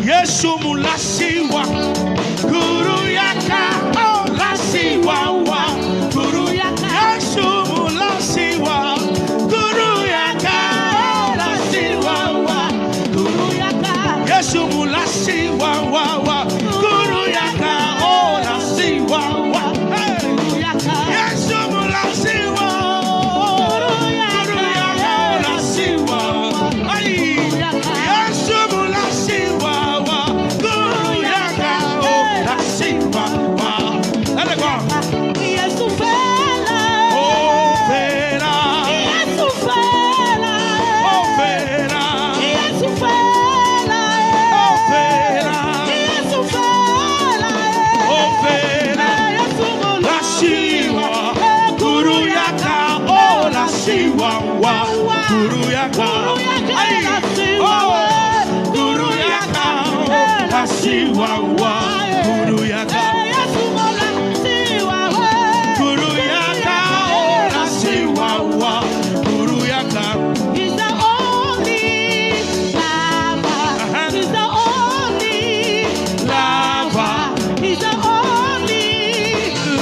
Yesu mulasiwa guru yaka oh lasiwa wa guru yaka Yesu mulasiwa guru yaka oh lasiwa wa guru yaka Yesu mulasiwa wa guru yaka oh lasiwa wa guru yaka Yesu mulasiwa guru yaka oh lasiwa ai Yesu mulasiwa guru yaka ai oh guru yaka lasiwa wa guru yaka guru yaka oh lasiwa wa guru yaka He's the only lover. He's the only lover. He's the only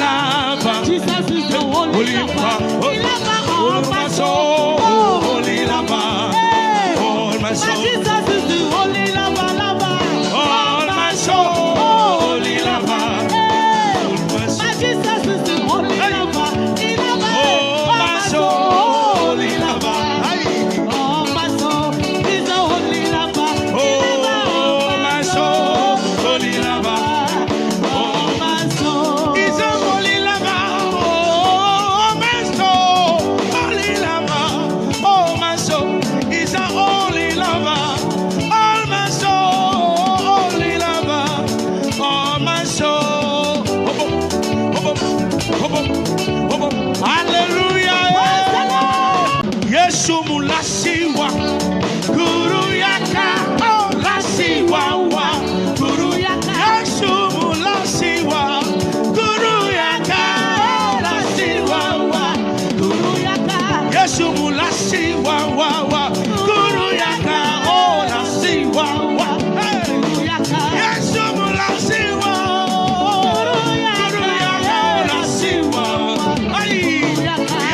lover. Jesus is the only lover. He lover all my soul. Jesus is the only lover, all my soul, holy lover. My Jesus is the only lover, he lover. Oh, my soul, holy lover. Oh, my soul, he's the only lover. Oh, my soul, holy lover. Oh, my soul, he's a holy lover. Oh, my soul, holy lover. Oh, my soul, he's a holy lover. All my soul, holy lover. All my soul. Hallelujah. Yesu mulasiwa guru yaka oh lasiwa wa guru yaka Yesu mulasiwa guru yaka oh lasiwa wa guru yaka Yesu mulasiwa wa guru yaka oh lasiwa wa guru yaka Yesu mulasiwa guru yaka oh lasiwa ai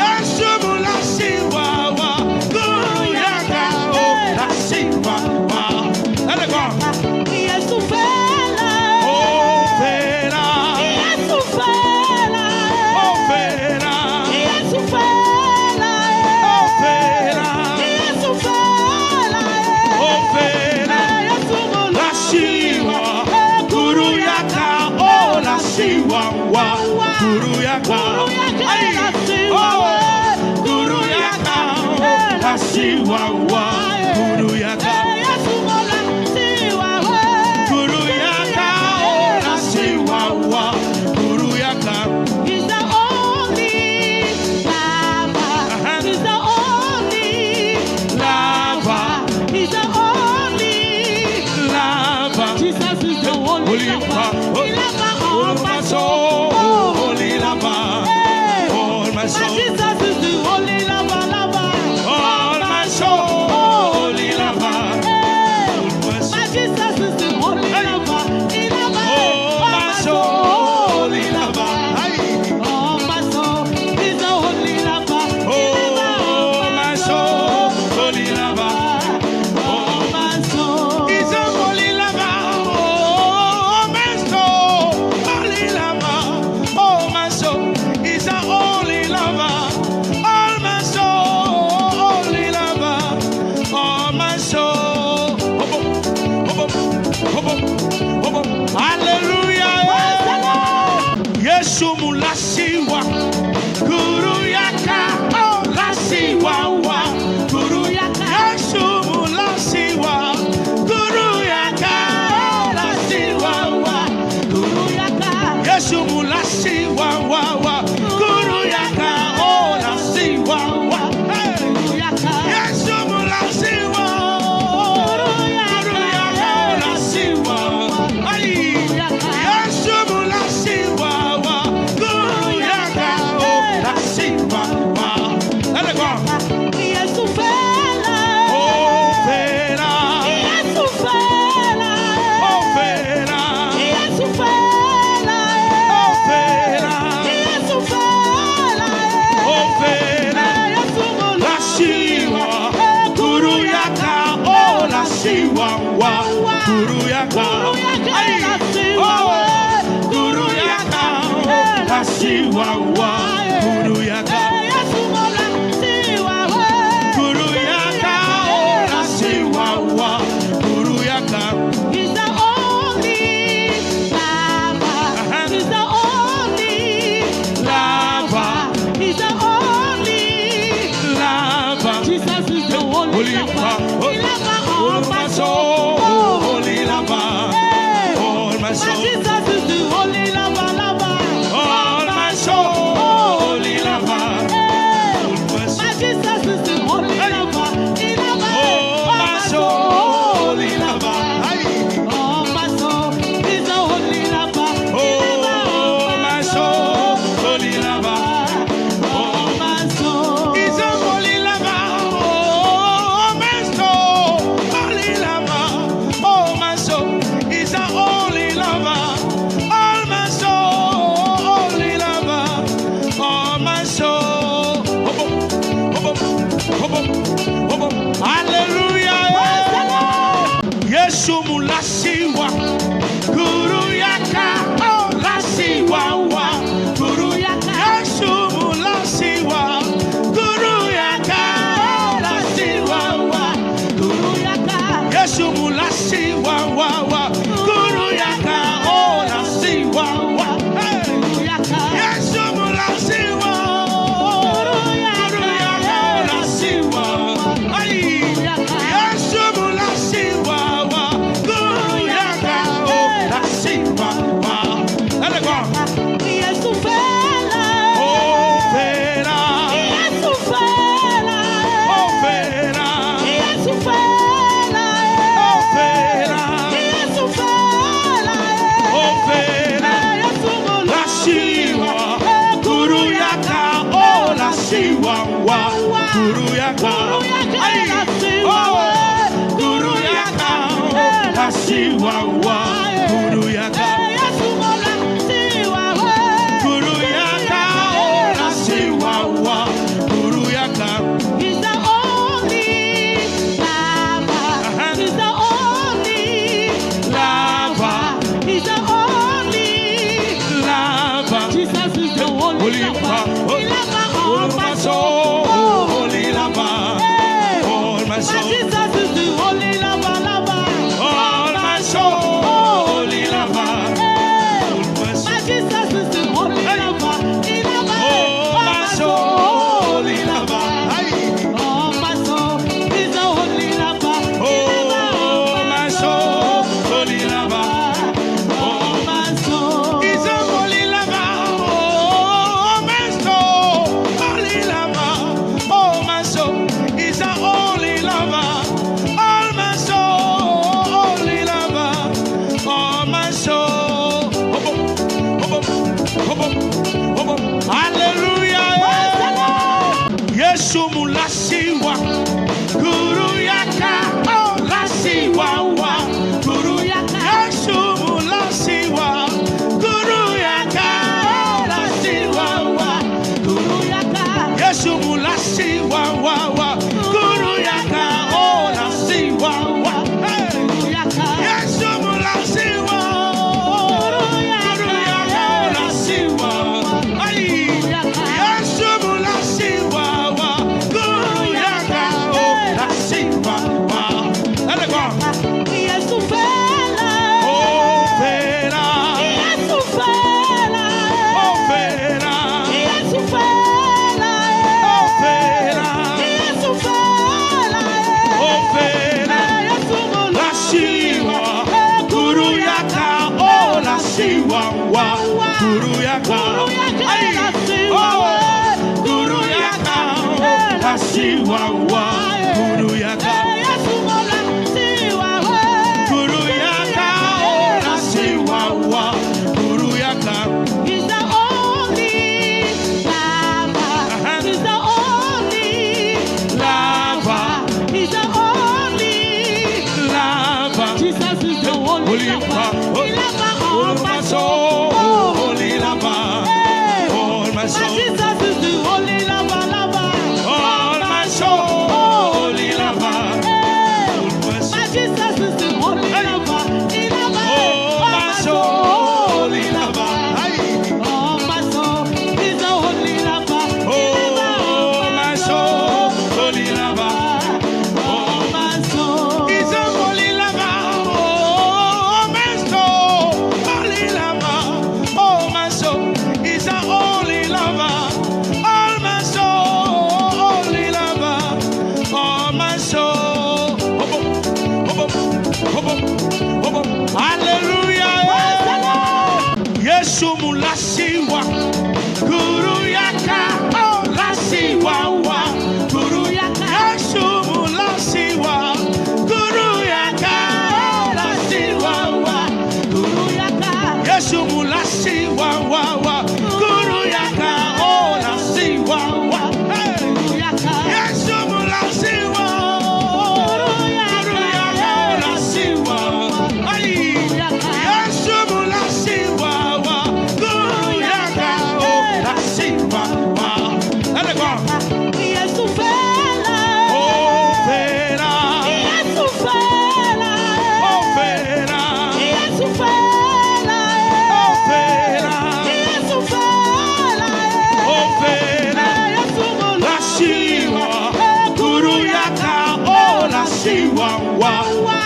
Yesu mulasiwa wa guru yaka oh lasiwa wa let it go Yesu fela. oh fera Yesu fela. oh fera Yesu fela. oh fera Yesu fela. oh fera Yesu lasiwa guru yaka oh lasiwa wa guru yaka ai oh guru yaka oh lasiwa wa guru yaka guru yaka oh lasiwa wa guru yaka He's the only lover. He's the only lover He's the only lover Jesus is the only lover. He lover all my soul. holy lover all my My soul Jesus is the only lover, all my soul holy lover My Jesus is the only lover. He lover oh my soul holy lover Oh, my soul, he's the only lover. oh my soul holy lover Oh, my soul. he's a holy lover oh my soul holy lover oh my soul he's a holy lover all my soul holy lover all my soul hallelujah Yesu mulasiwa guru yaka oh lasiwa wa guru yaka Yesu mulasiwa guru yaka oh lasiwa wa guru yaka Yesu mulasiwa wa guru yaka oh lasiwa wa guru yaka Yesu mulasiwa guru yaka oh lasiwa ai Yesu mulasiwa wa guru yaka oh lasiwa Kuruyaka. Ay. Oh. Kuruyaka. Asiwawa. Kuruyaka. Kuruyaka. Asiwawa. Kuruyaka. He's the only lover. He's the only lover. He's the only Lava. Jesus is the only lover. He loves all my soul. Holy lava. Hey. All my My soul. Jesus is the only lover, lover. All my soul. Holy lava. Hey. All my My soul. Jesus is the only Hey. lover. He loves Oh, all my soul. Holy lava. Ay. Oh, my soul is the only lover. He loves Oh, my soul. Holy lava. Oh, my soul. He's a holy lava. Oh, my soul. Holy lava. Oh, my soul. He's a holy lava. All my soul. Holy lava. All my soul. Hallelujah. Yesu mulasiwa. Kuruyaka. Oh, lasiwa wa. Kuruyaka. Yesu mulasiwa. Kuruyaka. Oh, lasiwa wa. Yesu mulasiwa wa wa. Kuruyaka. Oh, lasiwa wa. Hey. Yesu mulasiwa. Kuruyaka. Oh, lasiwa. Ay. Yesu mulasiwa wa. Kuruyaka. Oh, lasiwa wa. Let it go. Oh, Vera. Oh, Vera. Oh, Vera. Oh, Vera. Lasiwa. Kuruyaka. Oh, lasiwa wa. Kuruyaka. Ay. Oh, Kuruyaka. Oh, lasiwa wa. Kuruyaka. Kuruyaka. Oh, lasiwa wa. Kuruyaka. He's the only lover. He's the only Lava. He's the only Lava. Jesus is the only Holy lover. lava. He loves all All my my soul. soul. Holy lava. Hey. All my My soul. Jesus is the only lover, lover. All my soul. Holy lava. Hey. All my My soul. Jesus is the only Hey. lover. He loves Oh, all my soul. Holy lava. Ay. Oh, my soul is the only lover. He loves all Oh, my soul. Holy lava. Oh, my soul. He's a holy lava. Oh, my soul. Holy lava. Oh, my soul. He's a holy lava. All my soul. Holy lava. All my soul. Hallelujah. Yesu mulasiwa. Kuruyaka. Oh, lasiwa wa. Kuruyaka. Yesu mulasiwa. Kuruyaka. Oh, lasiwa wa. Yesu mulasiwa wa wa. Kuruyaka. Oh, lasiwa wa. Hey. Yesu mulasiwa. Kuruyaka. Oh, lasiwa. Ay. Yesu mulasiwa wa. Kuruyaka. Oh, lasiwa wa. Let it go. Oh, Vera. Oh, Vera. Oh, Vera. Oh, Vera. Lasiwa. Kuruyaka. Oh, lasiwa wa. Kuruyaka. Ay. Oh, Kuruyaka. Oh, lasiwa wa. Kuruyaka. Kuruyaka. Oh, lasiwa wa. Kuruyaka. He's the only lover. He's the only Lava. He's the only Lava. Jesus is the only Holy lover. lava. He loves all All my my soul. soul. Holy lava. Hey. All my My soul. Jesus is the only lover, lover. All my soul. Holy lava. Hey. All my soul. My Jesus is the only Hey. lover.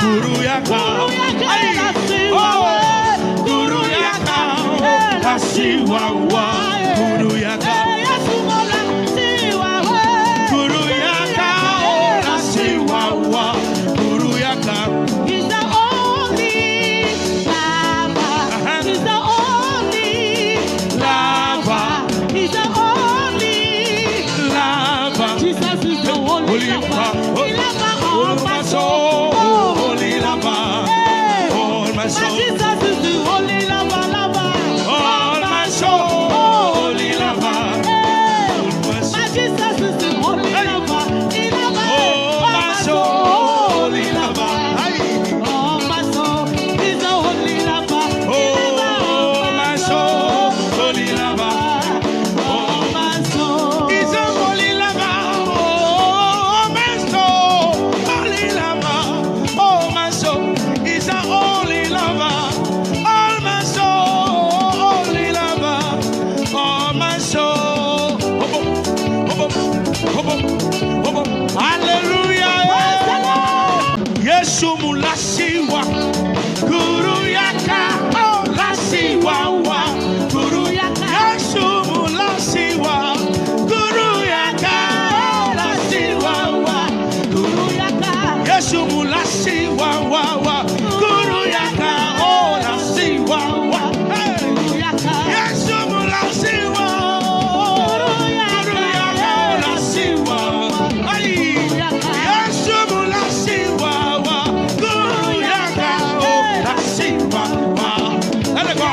Guru Yaka. Guru Yaka. Nasiwawa. Guru Yaka. Guru Yaka. Nasiwawa. Guru Yaka. He's the only lover. He's the only lover. He's the only Lava. Jesus is the only lover. He loves all my soul. Holy Lava. All my My soul. Jesus is the only lover, lover. All my soul. Holy Lava. My Jesus is the only lover. He loves Oh, all my my soul. soul. Holy Lava. Oh, my soul is the only lover. Oh, my soul. Holy Lava. Oh, my soul. He's a holy lover. Oh, my soul. Holy lover. Oh, my soul. He's a holy lover. All my soul. Holy lover. Oh, my soul. Hallelujah. Yesu mulasiwa. Guru Yaka. Oh, lasiwa wa. Guru Yaka. Yesu mulasiwa. Guru Yaka. Oh, lasiwa wa. Guru Yaka. Yesu mulasiwa wa wa. Guru Yaka. Oh, lasiwa wa. Hey. Yesu mulasiwa. Guru Yaka. Oh, lasiwa. Ay. Yesu mulasiwa wa. Guru Yaka. Oh, lasiwa wa. Let it go.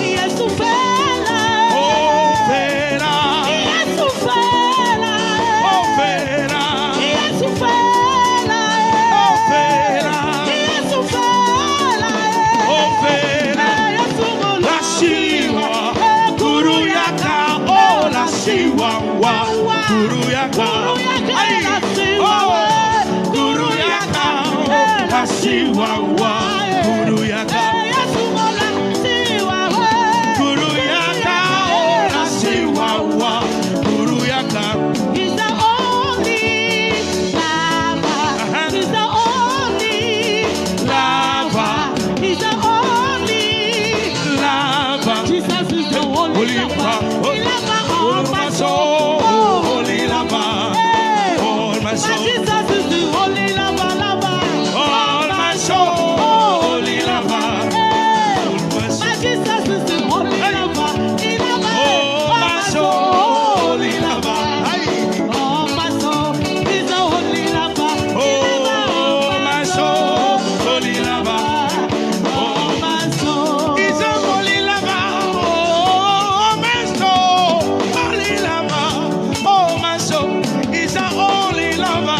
Yesu fela. Oh, Vera. Yesu fela. Oh, Vera. Yesu fela. Oh, Vera. Yesu fela. Oh, Vera. Yesu La Siwa. Guru Yaka. Oh, La Siwa wa. Guru Yaka. Ay. Oh, Guru Yaka. Oh, La Siwa wa. Guru Yaka. Guru Yaka. Oh, La Siwa wa. Guru Yaka. He's the only lover. He's the only Lava. He's the only Lava. Jesus is the only Holy lover. Lava. He loves all All my my soul. soul. Holy Lava. Hey. All my My soul. Jesus is the only lover, lover. All my soul. Holy Lava. Hey. All my My soul. Jesus is the only lover. He loves Oh, all my soul. Holy Lava. Ay. Oh, my soul is the only lover. He loves Oh, my soul. Holy Lava. Oh, my soul. He's a holy Lava. Oh, my soul. Holy Lava. Oh, my soul. He's a holy Lava.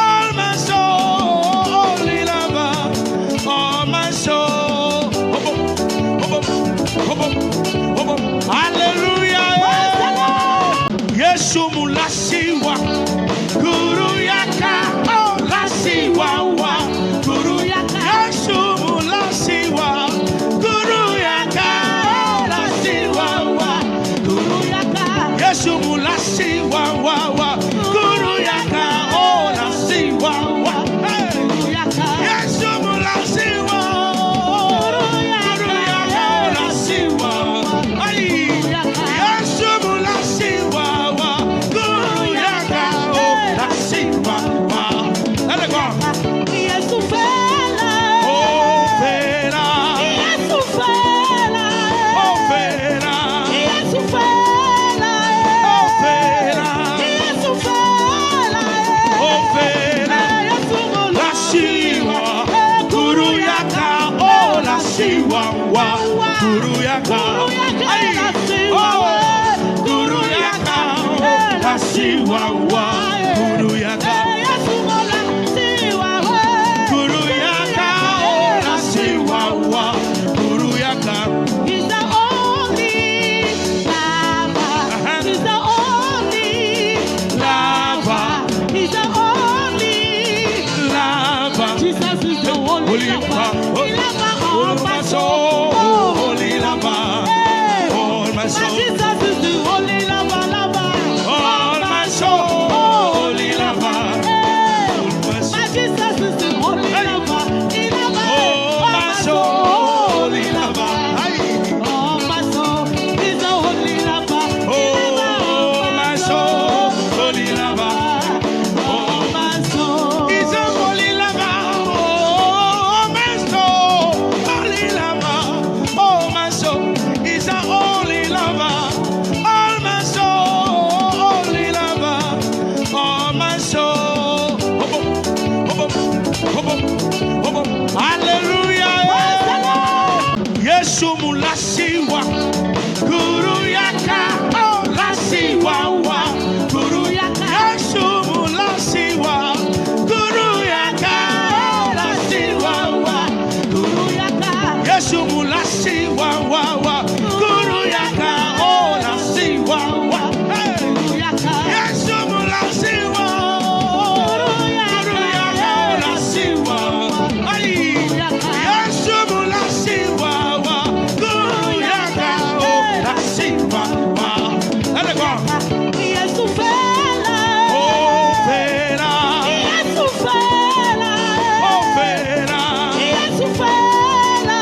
All my soul. Holy Lava. Oh, my soul. Hallelujah. Yesu mulasiwa. Guru Yaka. Oh, lasiwa wa. Guru Yaka. Yesu mulasiwa. Guru Yaka. Oh, lasiwa wa. Guru Yaka. Yesu mulasiwa wa wa. Guru Yaka. Oh, lasiwa wa. Hey. Yesu mulasiwa. Guru Yaka. Oh, lasiwa. Ay. Yesu mulasiwa wa. Guru Yaka. Oh, lasiwa wa. Let it go. Yesu fela. Oh, Vera. Yesu fela. Oh, Vera. Yesu fela. Oh, Vera. Yesu fela. Oh, Vera. Yesu La Siwa. Guru Yaka. Oh, La Siwa wa. Guru Yaka. Ay. Oh, Guru Yaka. Oh, La Siwa wa. Guru Yaka. Guru Yaka. Oh, La Siwa wa. Guru Yaka. He's the only lover. He's the only Lava. He's the only Lava. Jesus is the only Holy lover. Lava. He loves all All my my soul. soul. Holy Lava. Hey. All my My soul. Jesus is the only lover, lover. All my soul. Holy Lava. Yesu mulasiwa, guru yaka, oh lasiwa wa, guru yaka. Yesu mulasiwa, guru yaka, oh lasiwa wa, guru yaka. Yesu mulasiwa wa, guru yaka, oh lasiwa wa, guru yaka. Yesu mulasiwa, guru yaka, oh lasiwa, ay. Yesu mulasiwa wa, guru yaka, oh lasiwa wa. Let it go. Yesu fela. Oh fela, Yesu fela. oh fela, Yesu fela.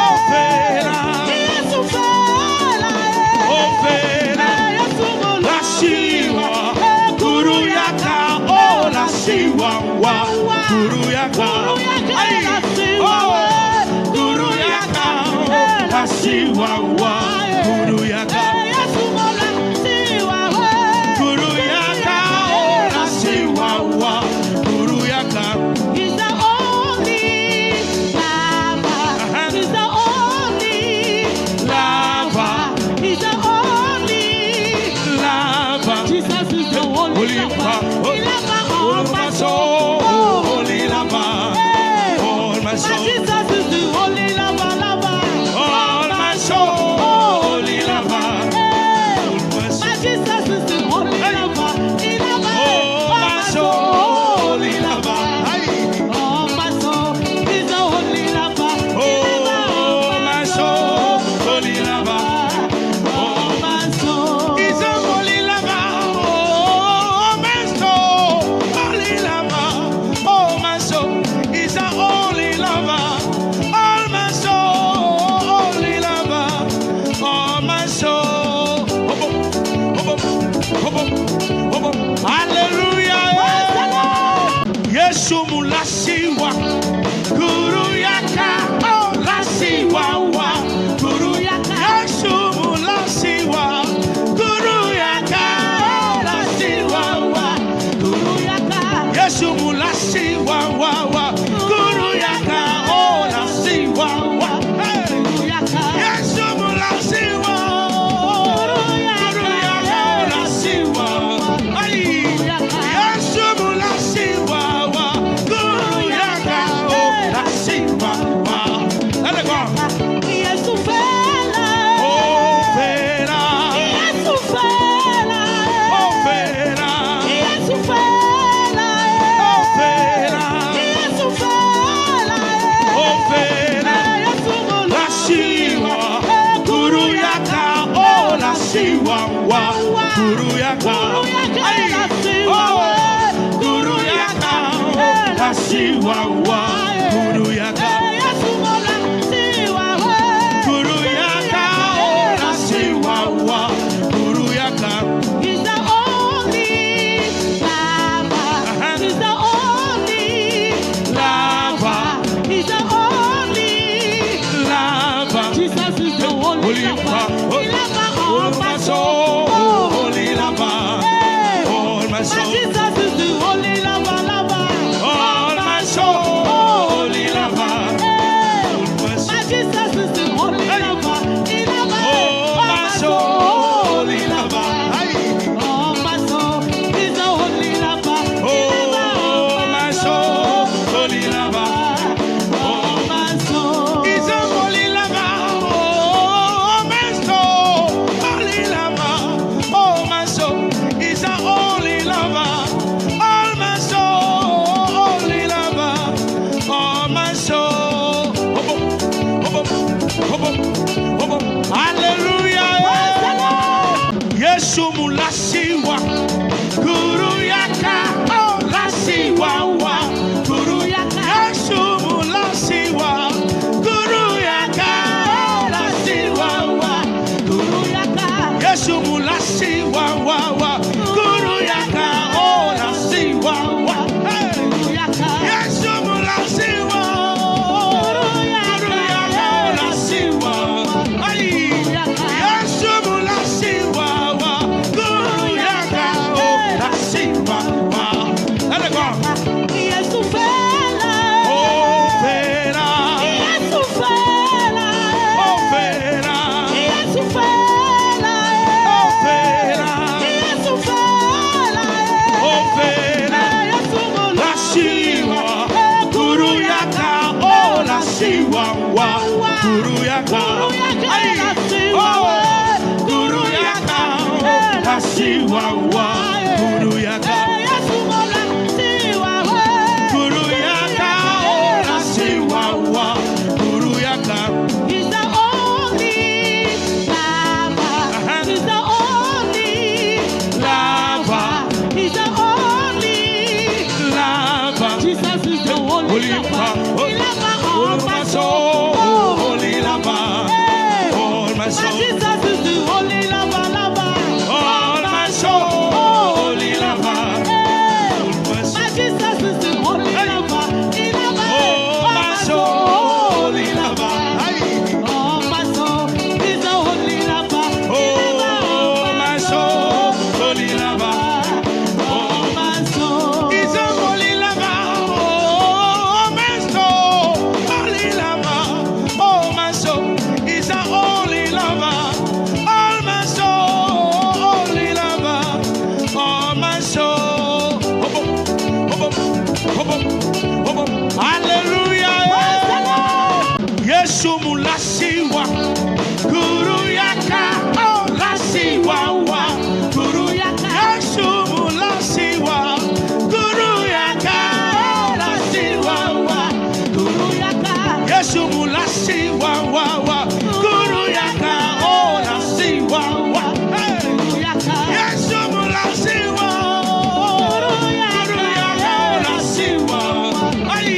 oh fela, Yesu fela. oh fela. Yesu Lasiwa, guru yaka, oh lasiwa wa, guru yaka, ay, oh, guru yaka, oh lasiwa wa, guru yaka, guru yaka, oh lasiwa wa, guru yaka. He's the only lover. He's the only Lava, He's the only. lava, Jesus is the only Holy lover. He loves all all my my soul. soul, holy lava, Hey. all my My soul, Jesus is the only lover. all my soul, holy lava, Hey. all my My soul, Jesus is the only Hey. lover. He loves all my soul, holy lava, ay, all my soul. He's the only lover. He loves oh my soul, holy lava, all my soul. he's a holy lava, oh my soul, holy lava, oh my soul, he's a holy lover, all my soul, holy lover, all my soul. Hallelujah. Yesu mulasiwa, guru yaka, oh lasiwa wa, guru yaka. Yesu mulasiwa, guru yaka, oh lasiwa wa, guru yaka. Yesu mulasiwa wa, guru yaka, oh lasiwa wa, hey. Yesu mulasiwa, guru yaka, oh lasiwa, ay. Yesu mulasiwa wa, guru yaka, oh lasiwa wa. Let it go. Yesu fela. Oh fela, Yesu fela. oh fela, Yesu fela. oh fela, Yesu fela. oh fela. Yesu Lasiwa, guru yaka, oh lasiwa wa, guru yaka, ay, oh, guru yaka, oh lasiwa wa, guru yaka, guru yaka, oh lasiwa wa, guru yaka, He's the only lover. He's the only lava, He's the only. lava, Jesus is the only holy lover. He loves all all my my soul. soul, holy lava, Hey. all my My soul. Jesus is the only lover. All my soul, holy lover, Hey. all my My soul, Jesus is the only lover. He loves all my soul, holy lover, ay, all my soul. He's the only lover. He loves oh my soul, holy lover, all my soul. he's a holy lover, oh my soul, holy lover, oh my soul, he's a holy lover, wa guru yaka ai oh guru yaka asiwa wa guru yaka guru yaka asiwa wa guru yaka. He's the only lover. He's the only lover. He's the only Lover. Jesus is the only Holy lover. Lover. He lover all my My soul. soul, holy lover, Hey. all my My soul, Jesus is the only lover, lover. all my soul, holy lover, Hey. all my My soul, Jesus is the only lover. He lover all my soul, holy lover, all my soul. He's the only lover. He lover oh my soul, holy lover, all my soul. he's a holy lover, oh my soul, holy lover, oh my soul, he's a holy lover, all my soul, holy lover, all my soul. Hallelujah. Yesu mulasiwa guru yaka oh lasiwa wa guru yaka Yesu mulasiwa guru yaka oh lasiwa wa guru yaka Yesu mulasiwa wa guru yaka oh lasiwa wa Yesu mulasiwa guru yaka oh lasiwa ai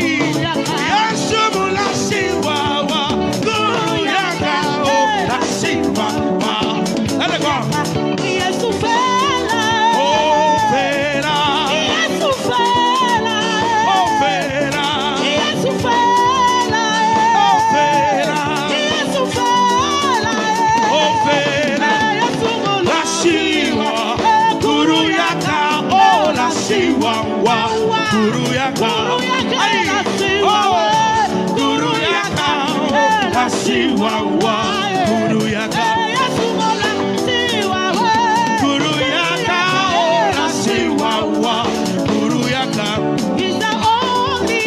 Yesu mulasiwa wa guru yaka oh lasiwa wa. Let it go. Yesu fela. Oh fera, Yesu fela. oh fera, Yesu fela. oh fera, Yesu fela. oh fera. Yesu Lasiwa guru yaka oh lasiwa wa guru yaka ai oh guru yaka oh lasiwa wa guru yaka guru yaka oh lasiwa wa guru yaka. He's the only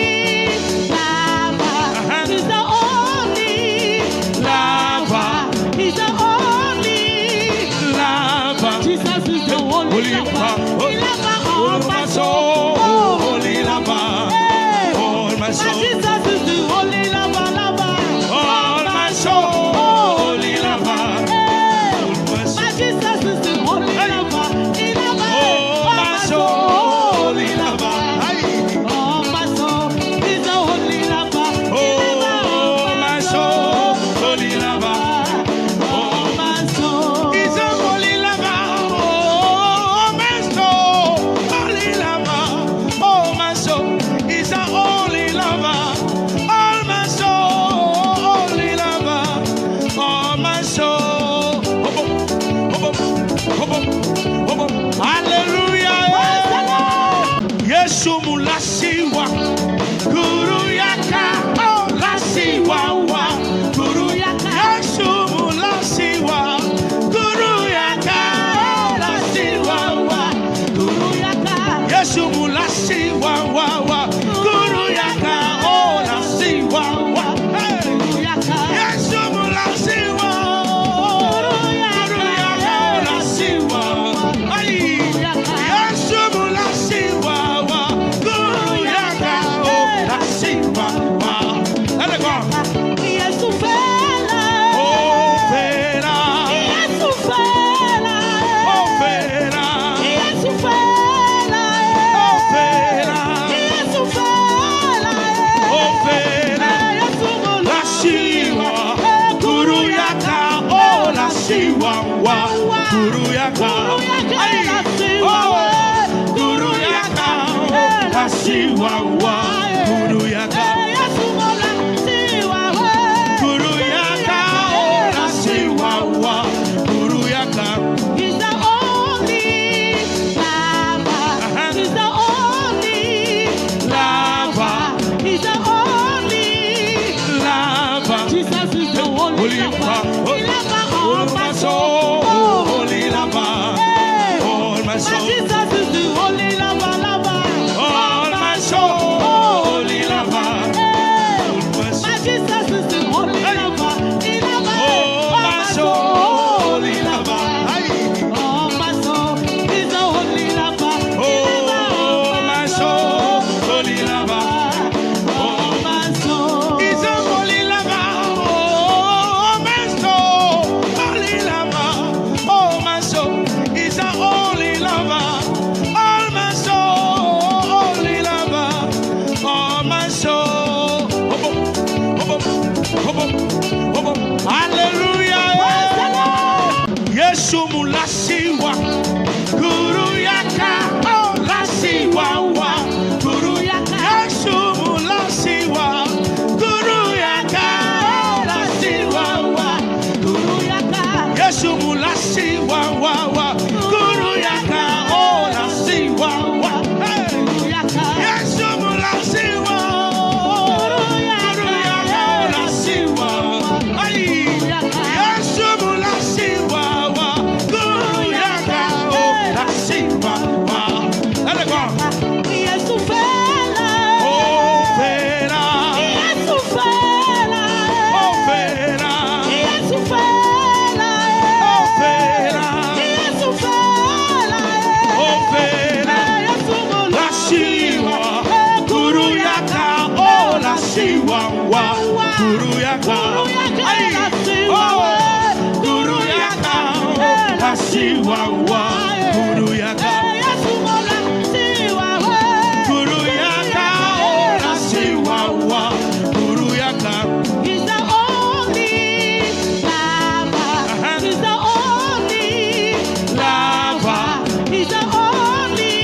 lover. He's the only Lover. He's the only Lover. Jesus is the only Holy lover. lover. He lover all All my my soul. soul, holy lover, Hey. all my My soul, Jesus is the only lover, lover. all my soul, holy lover, Hey. all my My soul, Jesus is the only Hey. lover. He lover all my soul, holy lover, all my soul. He's the only lover. He lover oh my soul, holy lover, all my soul. he's a holy lover, oh my soul, holy lover, oh my soul, he's a holy lover, all my soul, holy lover, all my soul. Hallelujah. Yesu mulasiwa guru yaka oh lasiwa wa guru yaka Yesu mulasiwa guru yaka oh lasiwa wa guru yaka Yesu mulasiwa wa guru yaka oh lasiwa wa Yesu mulasiwa guru yaka oh lasiwa ai Yesu mulasiwa wa guru yaka oh lasiwa wa. Let it go. Yesu fela. Oh fera, Yesu fela. oh fera, Yesu fela. oh fera, Yesu fela. oh fera. Yesu Lasiwa guru yaka oh lasiwa wa guru yaka ai oh guru yaka oh lasiwa wa guru yaka guru yaka oh lasiwa wa guru yaka. He's the only lover. He's the only Lover. He's the only Lover. Jesus is the only Holy lover. lover. He lover All all my my soul, soul. holy lover, Hey. all my My soul, Jesus is the only lover, lover. all my soul, holy lover, Hey. all my My soul, Jesus is the only Ofera. Yesu fela, Ofera. Yesu fela, Ofera. Yesu mola. Lashiwa. Guru yaka. Oh, lashiwa. Wa. Guru yaka. Ay. Oh, Guru yaka. Oh, lashiwa. Wa. Guru yaka. Yesu mola, siwa we. Guru yaka. Oh, lashiwa. Wa. Guru yaka. He's the only lover. He's the only Lava. He's the only.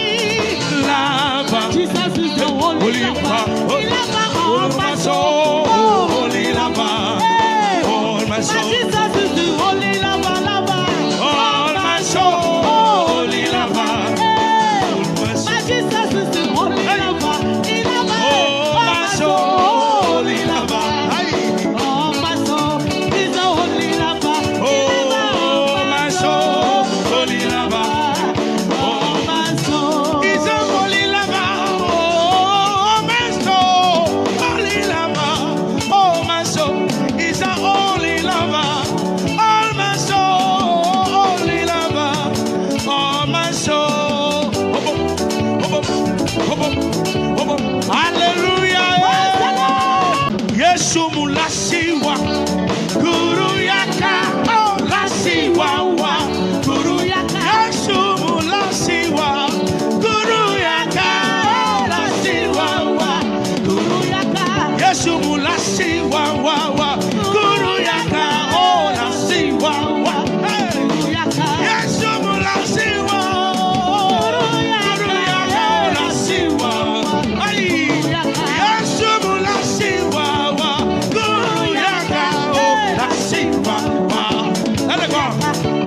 Lava. Jesus is the only Holy lover. Lava. He lover All of my my soul. soul. Holy lava. Hey. All my My soul. Jesus is the only lover, lover. All my soul. Holy lava. Hey. All my soul. My Jesus is the only Hey. lover. He lover Oh, of my soul. Holy lava. Ay. Oh, my soul is the only lover. He lover Oh, of my soul. Holy lava. Oh, my soul. He's a holy lava. Oh, my soul. Holy lava. Oh, my soul. He's a holy lover. All my soul. Holy lover. All my soul. Hallelujah. Yesu mulasiwa. Guru yaka. Oh, lasiwa wa. Guru yaka. Yesu mulasiwa. Guru yaka. Oh, lasiwa wa. Guru yaka. Yesu mulasiwa wa wa. Guru yaka. Oh, lasiwa wa. Hey. Yesu mulasiwa. Guru yaka. Oh, lasiwa. Ay. Yesu mulasiwa wa. Guru yaka. Oh, lasiwa wa. Let it go.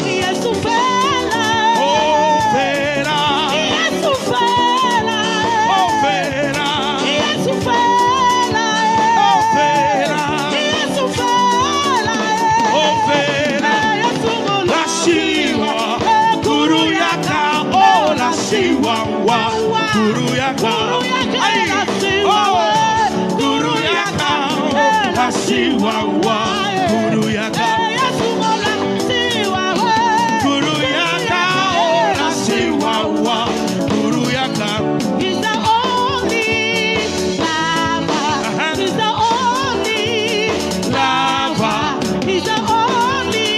Yesu fela. Oh, Fera. Yesu fela. Oh, Fera. Yesu fela. Oh, Fera. Yesu fela. Oh, Fera. Yesu mola. Lashiwa. Guru yaka. Oh, lashiwa wa. Guru yaka. Ay. Oh, Guru yaka. Oh, lashiwa wa. Guru yaka. Yesu mola. Siwa we. Guru yaka. Oh, lashiwa wa. Guru yaka. He's the only lover. He's the only Lava. He's the only.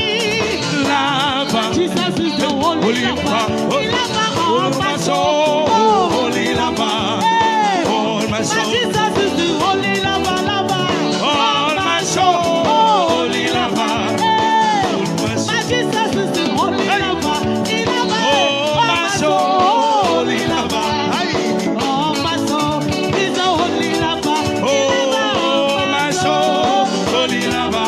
Lava. Jesus is the only Holy lover. Lava. He lover All of my my soul. soul. Holy lava. Hey. All my My soul. Jesus is the only lover, lover. All my soul. Holy lava. Hey. All my My soul. Jesus is the only Hey. lover. He lover Oh, of my soul. Holy lava. Ay. Oh, my soul is the only lover. He lover Oh, of my soul. Holy lava.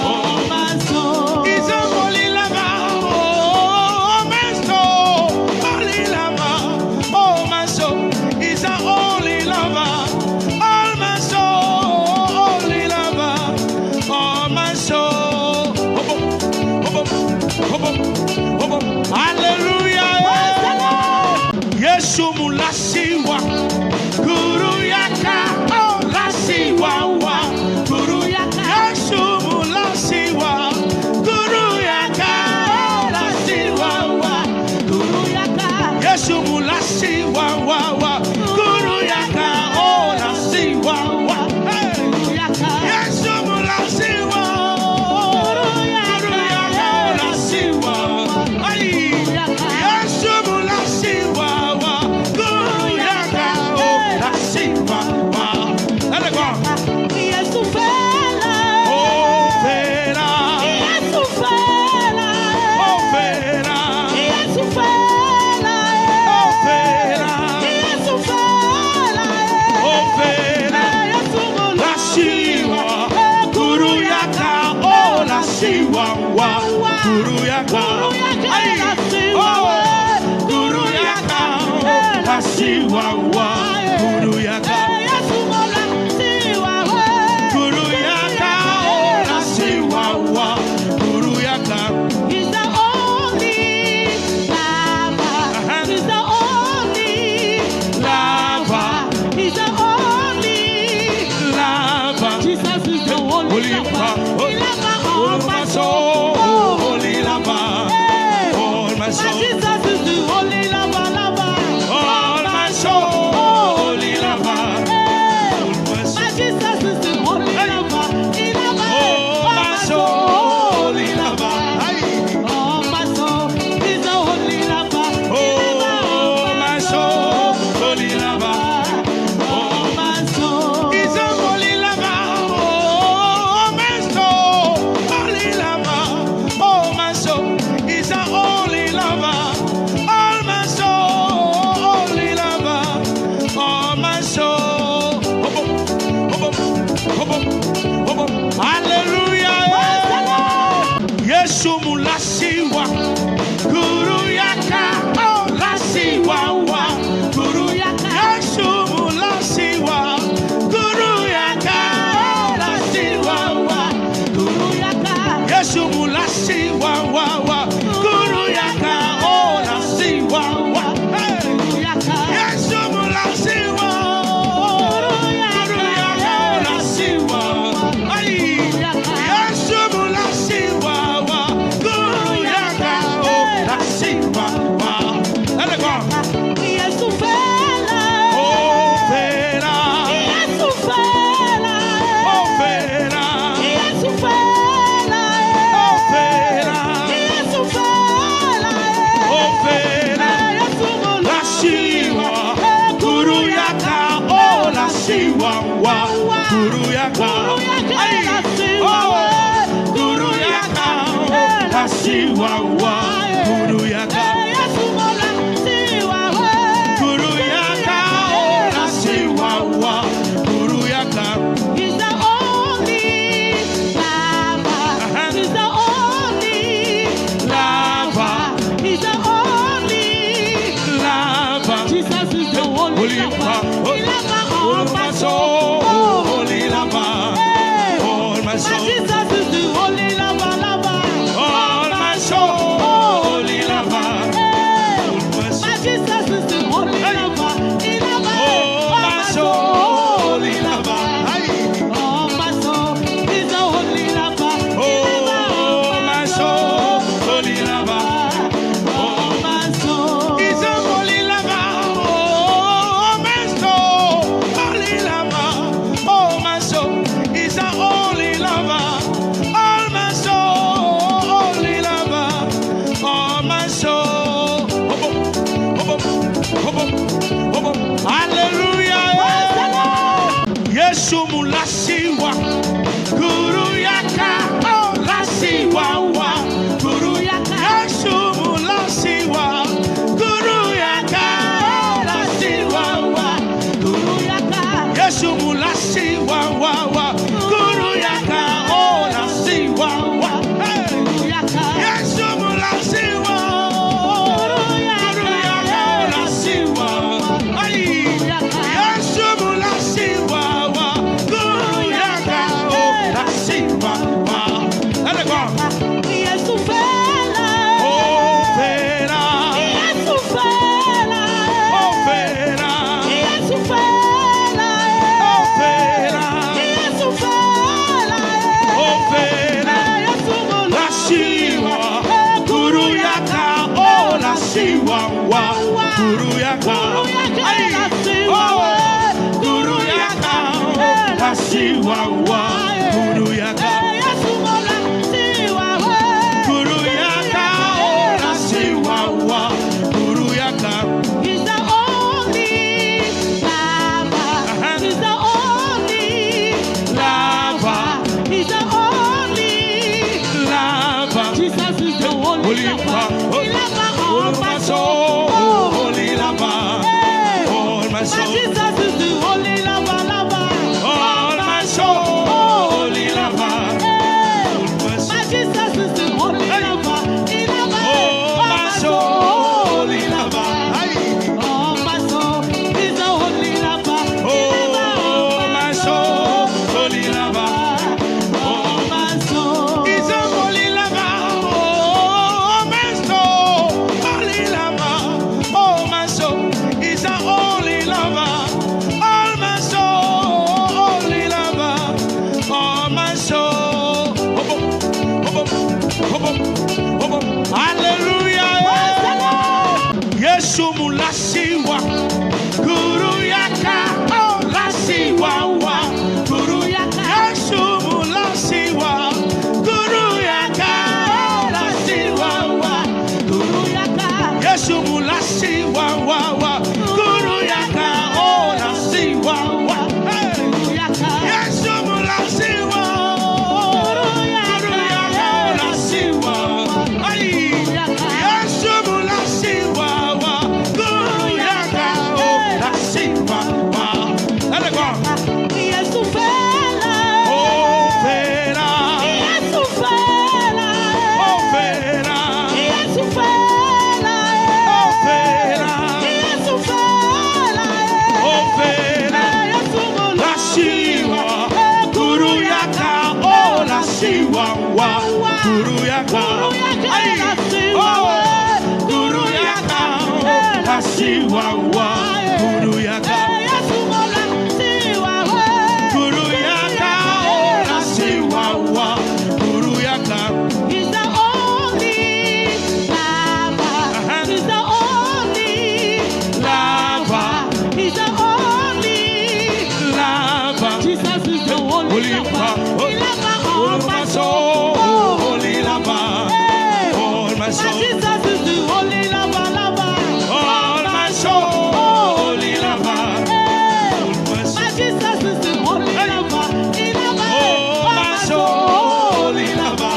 Oh, my soul. He's a holy lava. Oh, my soul. Holy lava. Oh, my soul. He's a holy lover. All my soul. Holy lover. All my soul. Hallelujah. Yesu mulasiwa. Guru yaka. Oh, lasiwa wa. Guru yaka. Yesu mulasiwa. Guru yaka. Oh, lasiwa wa. Guru yaka. Yesu mulasiwa wa wa. Guru yaka. Oh, lasiwa wa. Hey. Yesu mulasiwa. Guru yaka. Oh, lasiwa. Ay. Yesu mulasiwa wa. Guru yaka. Oh, lasiwa wa. Let it go. Yesu fela. Oh, Fera. Yesu fela. Oh, Fera. Yesu fela. Oh, Fera. Yesu fela. Oh, Fera. Yesu mola. Lashiwa. Guru yaka. Oh, lashiwa wa. Guru yaka. Ay. Oh, Guru yaka. Oh, lashiwa wa. Guru yaka. Yesu mola. Siwa we. Guru yaka. Oh, lashiwa wa. Guru yaka. He's the only lover. He's the only Lava. He's the only. Lava. Jesus is the only Holy lover. Lava. Yesu mulasiwa, guru yaka, oh lasiwa wa, guru yaka. Yesu mulasiwa, guru yaka, oh lasiwa wa, guru yaka. Yesu mulasiwa wa wa, guru yaka, oh lasiwa wa, guru yaka. Yesu mulasiwa, guru yaka, oh lasiwa, ay. Yesu mulasiwa wa, guru yaka, oh lasiwa wa. Let it go. Yesu fela, Oh fera, Yesu fela, oh fera, Yesu fela, oh fera, Yesu fela, oh fera. Yesu Lasiwa, guru yaka, oh lasiwa wa, guru yaka, ay, oh guru yaka, oh lasiwa wa, guru yaka, guru yaka, oh lasiwa wa, guru yaka, He's the only lover. He's the only lava, He's the only. lava, Jesus is the only holy lover. lava, He lover all all my my soul, soul. holy lava, Hey. all my My soul. Jesus is the only lover, lover. All my soul, holy lover. Hey. All my soul. My Jesus is the only Hey. lover. He lover Oh, all my soul, holy lover. Ay. Oh, my soul, he's the only lover. He lover Oh, my soul, holy lover. Oh, my soul. He's a holy lover. Oh, my soul, holy lover. Oh, my soul, he's a holy lover. All my soul, holy lover. All my soul. Hallelujah. Yesu mulasiwa, guru yaka, oh lasiwa wa, guru yaka. Yesu mulasiwa, guru yaka, oh lasiwa wa, guru yaka. Yesu mulasiwa wa wa, guru yaka, oh lasiwa wa, hey. Yesu mulasiwa, guru yaka, oh lasiwa, ay. Yesu mulasiwa wa, guru yaka, oh lasiwa wa. Let it go. Yesu fela. Oh fera, Yesu fela. oh fera, Yesu fela. oh fera, Yesu fela. oh fera. Yesu Lasiwa, guru yaka, oh lasiwa wa, guru yaka, ay, oh guru yaka, oh lasiwa wa, guru yaka, guru yaka, oh lasiwa wa, guru yaka, He's the only lover. He's the only lava, He's the only. lava, Jesus is the only holy lover. He lover all all my my soul, soul. holy lava, Hey. all my My soul. Jesus is the only lover, lover. All my soul, holy lover. Hey. All my My soul, Jesus is the only Hey. lover. He lover oh all my soul, holy lover. Ay. Oh, my soul, he's the only lover. He lover Oh my soul, holy lover. Oh, my soul. He's a holy lover. Oh my soul, nasiwawa guru yaka ai oh guru yaka nasiwawa guru yaka guru yaka nasiwawa guru yaka He's the only lover. He's the only lover. He's the only lava Jesus is the only lover. He lover all my soul. holy lava all my My soul Jesus is the only lover, lover. all my soul holy lava all my My soul Jesus is the only lover. He lover oh my soul holy lava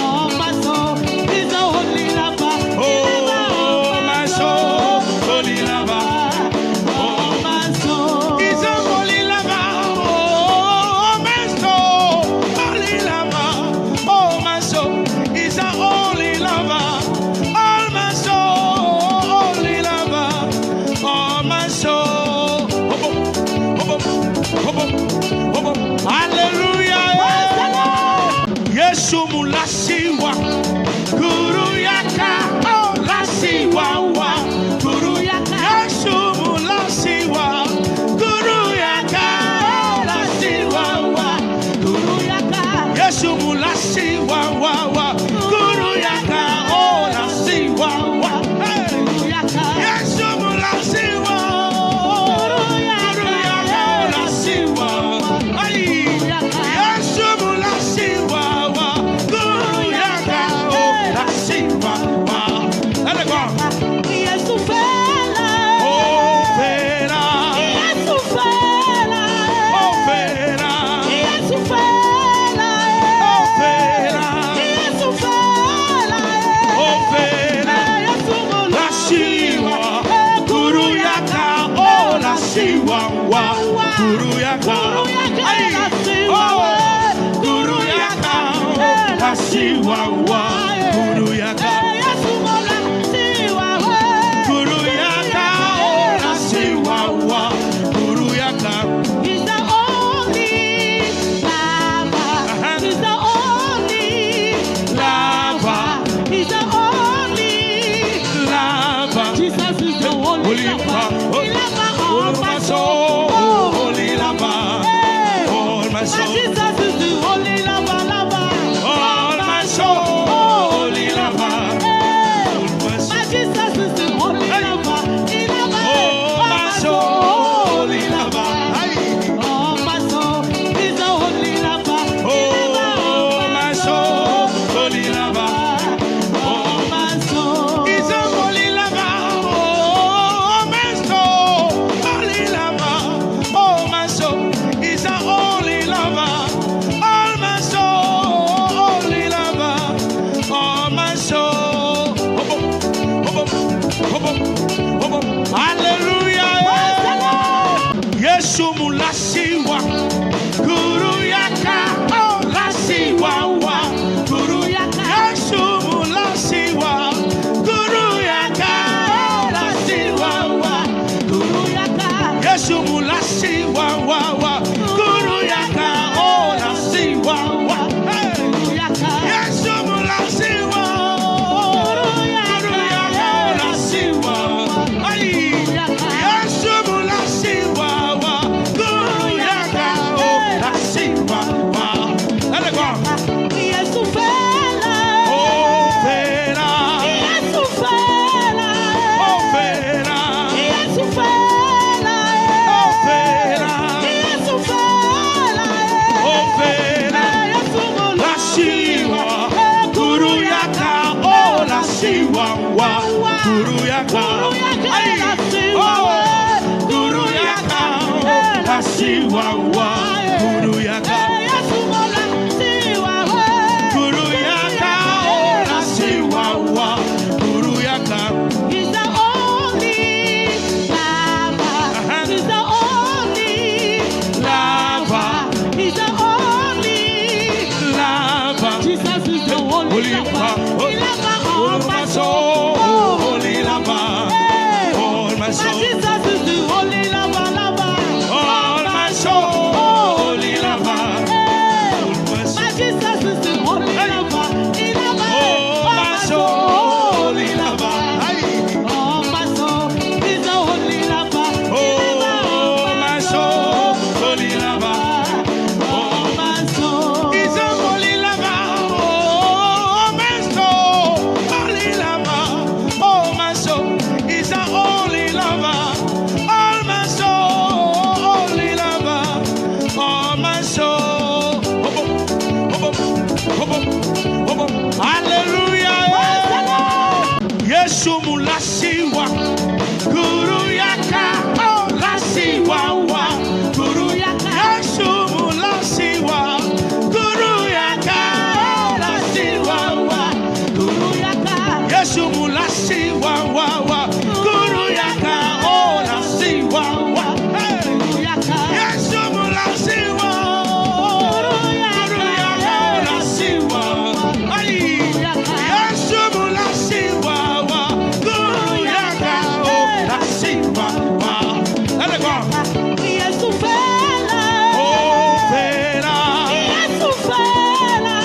all my soul. He's the only lover. He lover oh my soul holy lava all my soul. is a holy lava oh my soul holy lava oh my soul is a holy lava all my soul holy lava all my soul hallelujah Yesu mulasiwa guru yaka oh lasiwa wa guru yaka Yesu mulasiwa guru yaka oh lasiwa wa guru yaka Yesu mulasiwa wa guru yaka oh lasiwa wa Yesu mulasiwa guru yaka oh lasiwa ai Yesu mulasiwa wa guru yaka oh lasiwa wa let it go Yesu fela. oh fera Yesu fela. oh fera Yesu fela. oh fera Yesu fela. oh fera Yesu lasiwa guru yaka oh lasiwa wa guru yaka ai oh guru yaka oh lasiwa wa guru yaka Yesu guru yaka oh lasiwa wa guru yaka He's the only lover. He's the only lava He's the only lava Jesus is the only holy lover. lava He lover all all my my soul soul. holy lava all my My soul Jesus is the only lover, lover. all my soul holy lava all my My soul Jesus is the only lover. He lover oh my soul holy lava all my soul. He's the only lover. He lover oh my soul holy lava all my soul. is a holy lava oh my soul holy lava oh my soul is a holy lava all my soul holy lava all my soul hallelujah Yesu mulasiwa guru yaka oh lasiwa wa guru yaka Yesu mulasiwa guru yaka oh lasiwa wa guru yaka Yesu mulasiwa wa guru yaka oh lasiwa wa Yesu mulasiwa guru yaka oh lasiwa ai Yesu mulasiwa wa guru yaka oh lasiwa wa let it go Yesu fela. oh fera Yesu fela. oh fera Yesu fela. oh fera Yesu fela. oh fera Yesu lasiwa guru yaka oh lasiwa wa guru yaka ai oh guru yaka oh lasiwa wa guru yaka guru yaka oh lasiwa wa guru yaka He's the only lover. He's the only lava He's the only lava Jesus is the only holy lover. He lover all all my my soul. soul holy lava all my My soul Jesus is the only lover, lover. all my soul holy lava all my soul My Jesus is wa guru yaka ola siwa wa Yesu mula siwa guru yaka ola siwa Yesu mula siwa wa guru yaka ola siwa wa let it go Yesu fela oh fela Yesu fela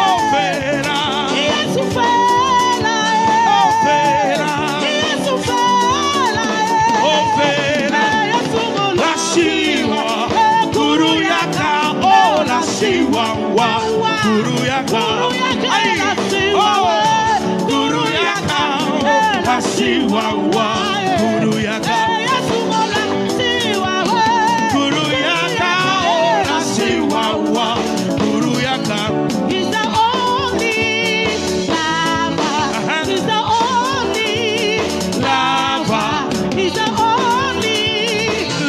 oh fela Yesu fela oh fela Yesu fela oh fela Yesu la siwa guru yaka ola siwa wa guru yaka ay oh guru yaka ola siwa wa guru yaka guru yaka ola siwa wa guru yaka He's the only lover. He's the only lover He's the only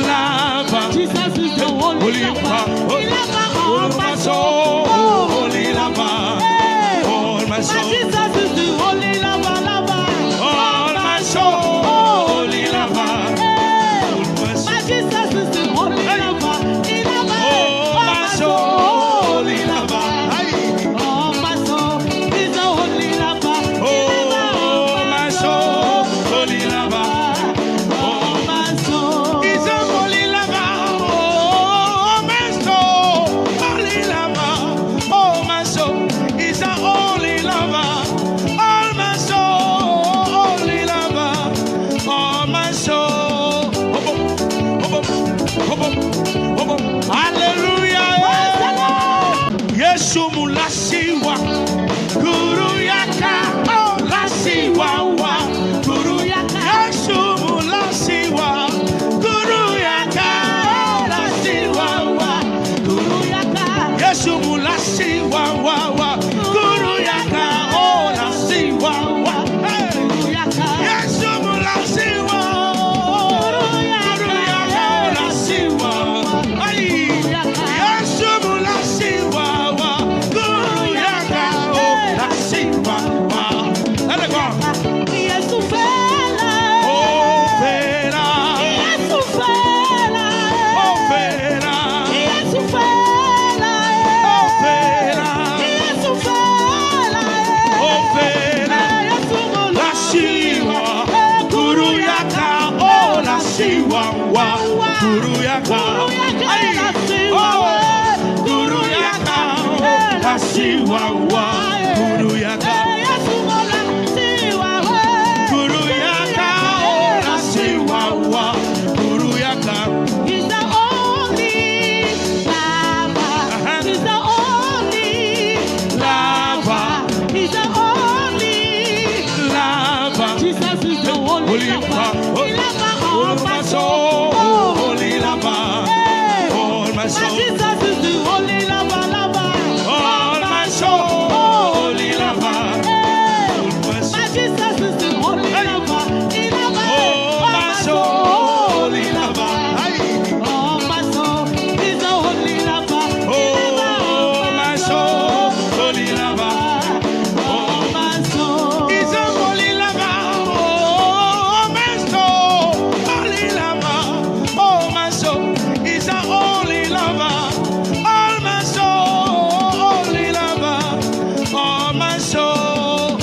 lover Jesus is the only holy lover. He lover all my soul soul. holy lover Hey. all my My soul Jesus is the only lover, lover. all my soul holy lover Hey. all my My soul Jesus is the only lover. He lover oh all my soul holy lover ay all my soul. He's the only lover. He oh lover my soul holy lover all my soul. He's a holy lover, oh my soul, holy lover, oh my soul. He's a holy lover, all my soul, holy lover, all my soul. Hallelujah. Yesu mulasiwa, guru yaka, oh lasiwa wa, guru yaka. Yesu mulasiwa, guru yaka, oh lasiwa wa, guru yaka. Yesu mulasiwa wa wa, guru yaka, oh lasiwa wa. Hey. Yesu mulasiwa, guru yaka, oh lasiwa. Ay. Yesu mulasiwa wa, guru yaka, oh lasiwa wa. Let it go. Yesu fela. Oh, fera. Yesu fela. Oh, fera. Yesu fela. Oh, fera. Yesu fela. Oh, fera. Yesu La siwa. Guru yaka. Oh, la siwa wa. Guru yaka. Ay. Oh, guru yaka. Oh, la siwa wa. Guru yaka. Yesu mola siwa we. Guru yaka. Oh, la siwa wa. Guru yaka. He's the only lover. He's the only Lava. He's the only Lava. Jesus is the only Holy lover. lover. He lover All all my my soul, soul. holy lover, Hey. all my My soul, Jesus is the only lover, lover. all my soul, holy lover, Hey. all my My soul, Jesus is the only Hey. lover. He lover all my soul, holy lover, Ay. all my soul. He's the only lover. He lover Oh, my soul, holy lover, all my soul. he's a holy lover, oh, my soul, holy lover, oh, my soul, he's a holy lover, all my soul, holy lover, all my soul.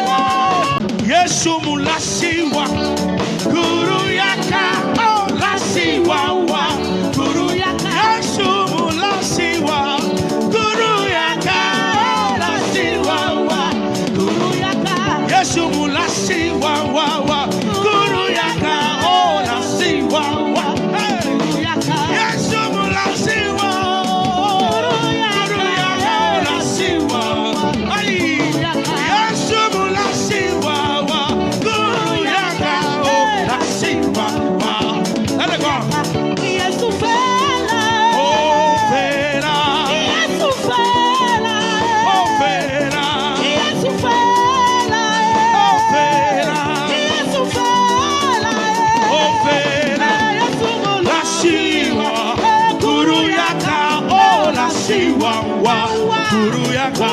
Hallelujah. Yesu mulasiwa, guru yaka, oh lasiwa wa, guru yaka. Yesu mulasiwa, guru yaka, oh lasiwa wa, guru yaka. Yesu mulasiwa wa wa, guru yaka, oh lasiwa wa. Hey. Yesu mulasiwa, guru yaka, oh lasiwa. Ay. Yesu mulasiwa wa, guru yaka, oh lasiwa wa. Let it go. Yesu fela. Oh, fera. Yesu fela. Oh, fera. Yesu fela. Oh, fera. Yesu fela. Oh, fera. Yesu mola Lasiwa, guru yaka, oh lasiwa wa, guru yaka.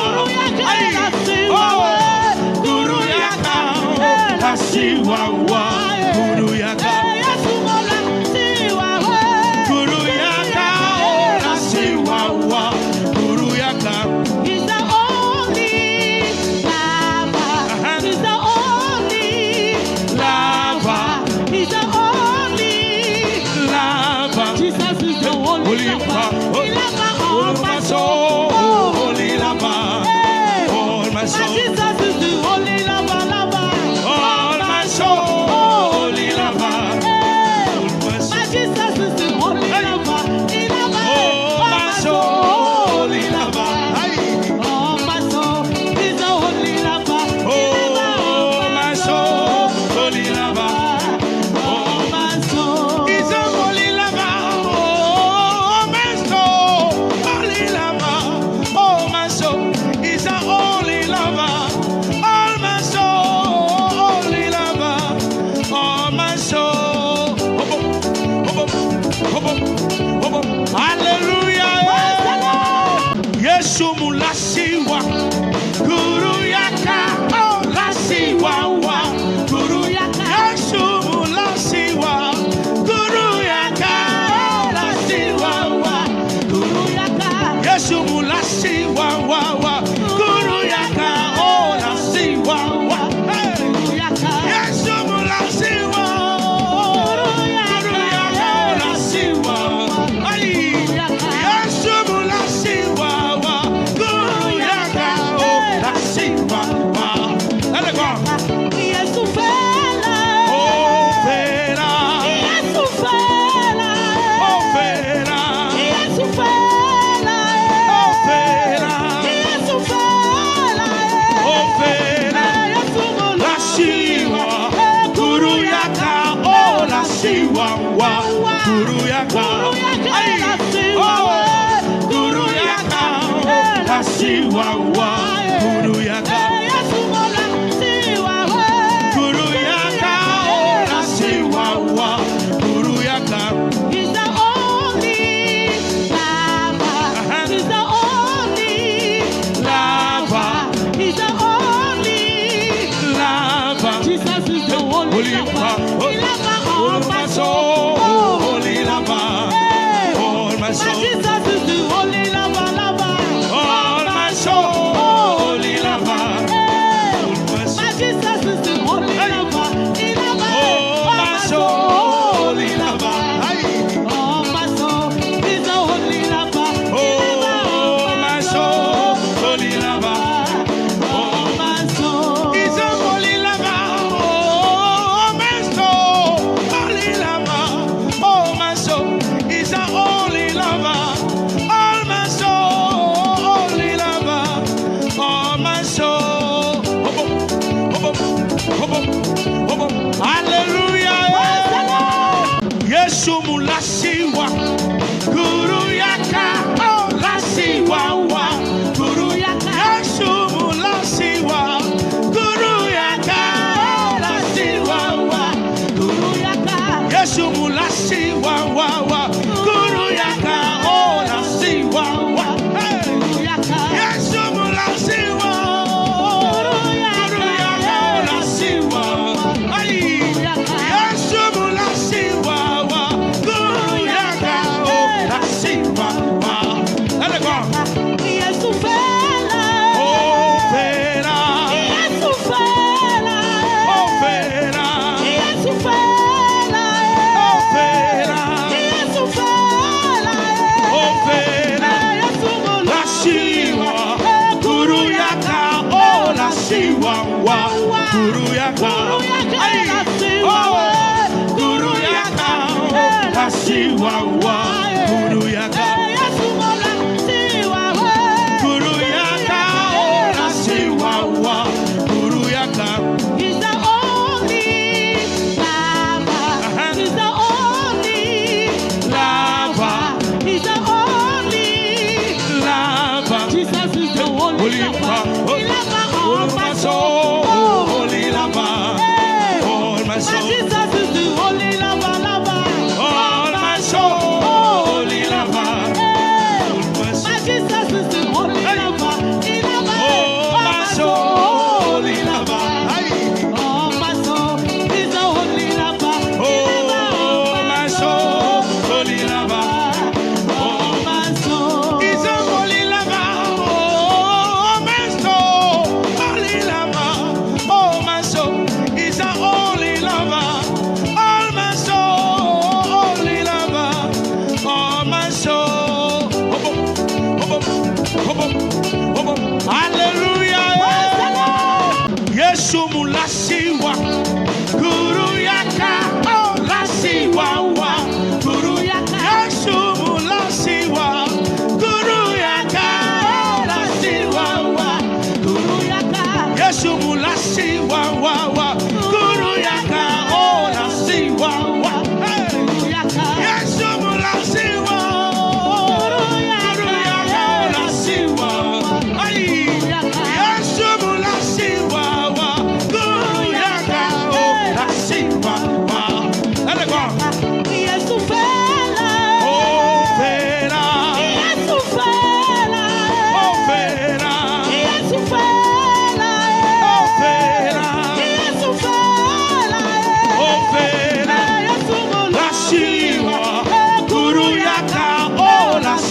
All my soul.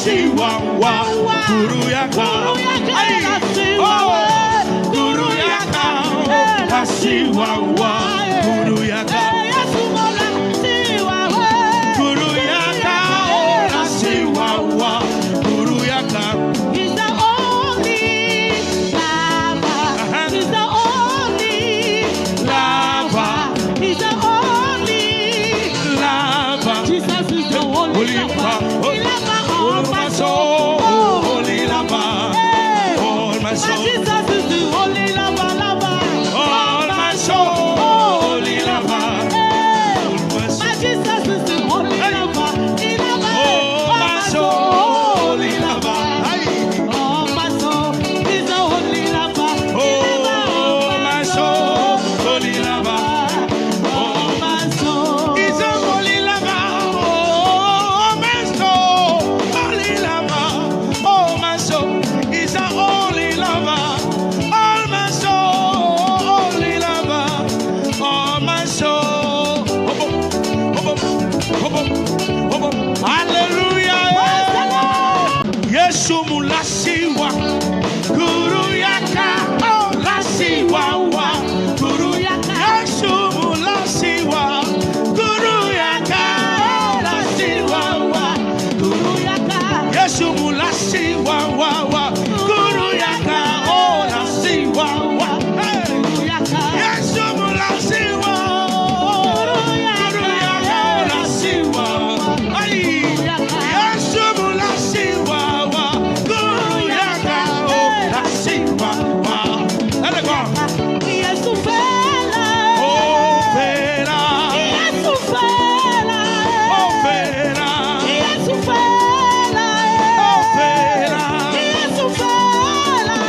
siwawa, guru yaka, ay, oh, guru yaka, la siwawa, guru yaka, guru yaka, la siwawa, guru yaka. He's the only lover. He's the only lover. He's the only Lava, Jesus is the only lover. He loves all my soul. holy lava, Hey. all my My soul, Jesus is the only lover, lover. all my soul, holy lava, Hey. all my My soul, Jesus is the only lover. He loves all my soul, holy lava, ay, all my soul. He's the only lover. He oh, loves my soul, holy lava, all my soul. it's a holy lava, oh, my soul, holy lava, oh, my soul, it's a holy lava, all my soul, holy lava, all my soul, hallelujah, Yesu mulasiwa, guru yaka, oh, lasiwawa, guru yaka, Yesu mulasiwa, guru yaka, oh, lasiwawa, Guru Yaka. Yesu mulasiwa, guru yaka, oh, lasiwawa, hey. Guru Yaka. Yesu mulasiwa, guru yaka, oh, lasiwa, ay. Yesu mulasiwa, guru yaka, oh, lasiwa, let it go. Yesu fela. Oh, Vera, Yesu fela. oh, Vera, Yesu fela. oh, Vera, Yesu fela.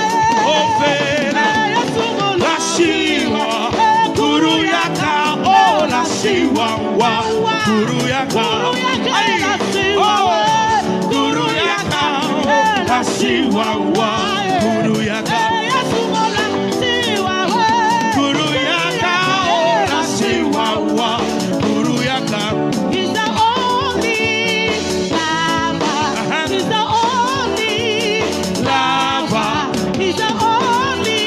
oh, Vera, Yesu mola. lasiwa, guru yaka, oh, lasiwa, guru yaka, ay, oh, guru yaka, oh, lasiwa, guru yaka, Yesu mola. Siwa we. guru yaka, oh, lasiwa, guru yaka. He's the only lover. He's the only Lava, He's the only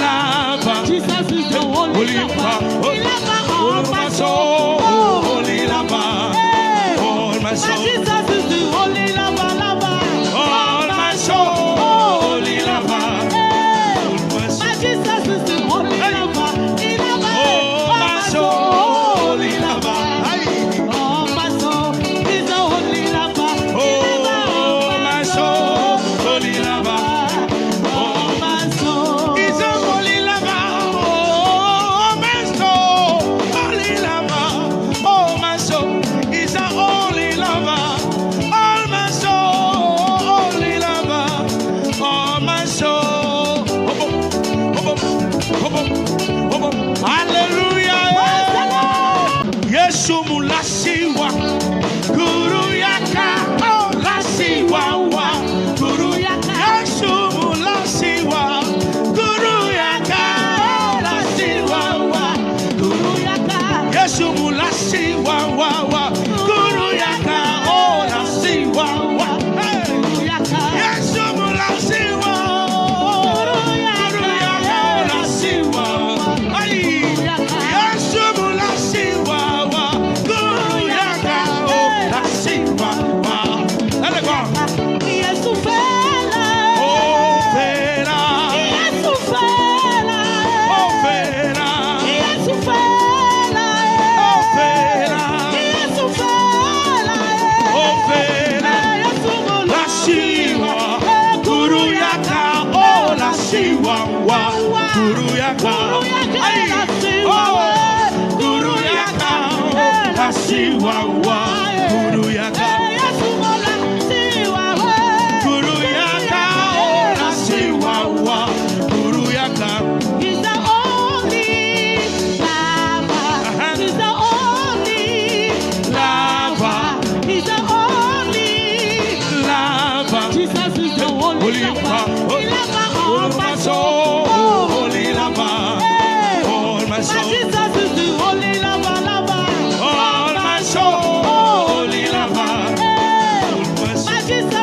lava, Jesus is the only holy lover. lava, He loves all all my my soul. soul, holy lava, Hey. all my My soul, Jesus is the only lover, lover. all my soul, holy lava, Hey. all my My soul, Jesus is the only Hey. lover. He loves all my soul, holy lava, ay, all my soul. He's the only lover. He loves oh, my soul, holy lava, all my soul. it's a holy lava, oh, my soul, holy lava, oh, my soul, it's a holy lava, all my soul, holy lava, all my soul, hallelujah, Yesu mulasiwa, guru yaka, oh, lasiwa, guru yaka, Yesu mulasiwa, guru yaka, oh, lasiwa, Guru Yaka. Yesu mulasiwa, guru yaka, oh, lasiwa, hey. Guru Yaka. Yesu mulasiwa, guru yaka, oh, lasiwa, ay. Yesu mulasiwa, guru yaka, oh, lasiwa, let it go. Yesu fela. Oh, Vera, Yesu fela. oh, Vera, Yesu fela. oh, Vera, Yesu fela. oh, Vera, Yesu mola. lasiwa, guru yaka, oh, lasiwa, guru yaka, ay, oh, guru yaka, oh, lasiwa, guru yaka, Yesu mola. Siwa we. guru yaka, oh, lasiwa, guru yaka, He's the only lover. He's the only lava, He's the only lava, Jesus is the only holy lover. lava, He loves all all my my soul. soul, holy lava, Hey. all my My soul, Jesus is the only lover, lover. all my soul, holy lava, Hey. all my soul. My Jesus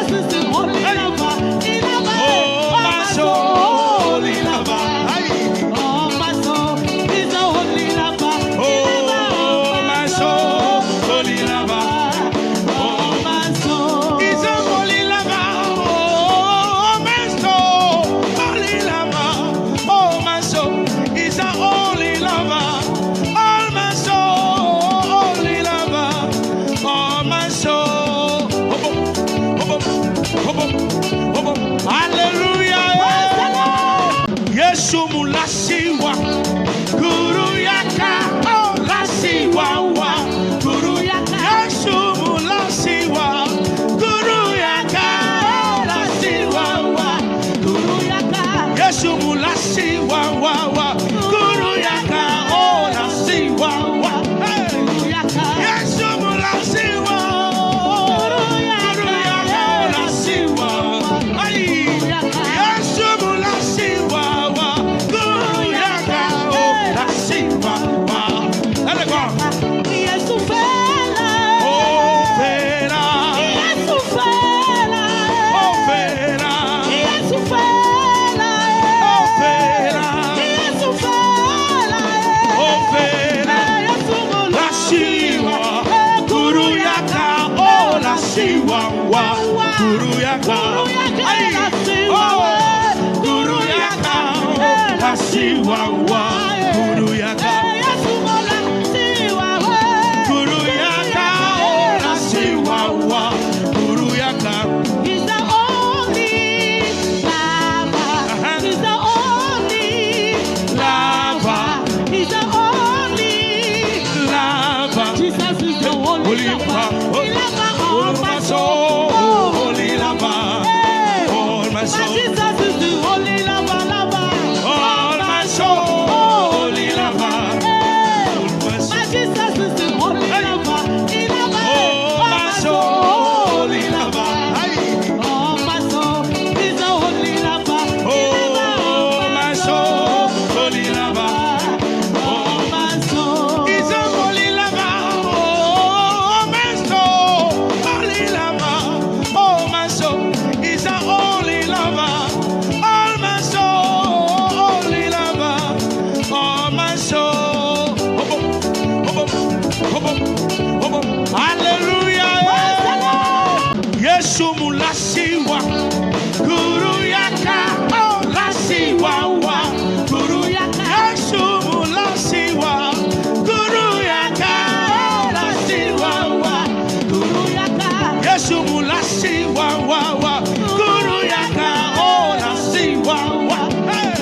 Yesu mulasiwa, guru yaka, oh lasiwawa, guru yaka. Yesu mulasiwa, guru yaka, oh lasiwawa, guru yaka. Yesu mulasiwa, wa, guru yaka, oh lasiwawa, guru yaka. Yesu mulasiwa, guru yaka, oh lasiwa, Yesu mulasiwa, guru yaka, oh lasiwa. Let it go. Yesu fela, Oh, fera, Yesu fela, oh, fera, Yesu fela, oh, fera, Yesu fela, oh, fera. Yesu Lasiwa, guru yaka, oh, lasiwa, guru yaka, ay, oh, guru yaka, oh, lasiwa, guru yaka, Yesu mola siwa we. guru yaka, oh, lasiwa, guru yaka. He's the only lover. He's the only Lover. He's the only. Lover, Jesus is the only Holy lover. lover. He lover all of my my soul, soul. holy lover, Hey. all my My soul, Jesus is the only lover, lover. all my soul, holy lover, Hey. all my My soul, Jesus is the only lover. He lover all of my soul, holy lover, ay, Oh, my soul, he's the only lover. oh my soul, holy lover, Oh, my soul. he's a holy lover, oh my soul, holy lover, oh my soul, he's a holy lover, all my soul, holy lover, all my soul. Hallelujah. Yesu mulasiwa, guru yaka, oh lasiwa, guru yaka. Yesu mulasiwa, guru yaka, oh lasiwa, guru yaka. Yesu mulasiwa, guru yaka, oh lasiwa, hey.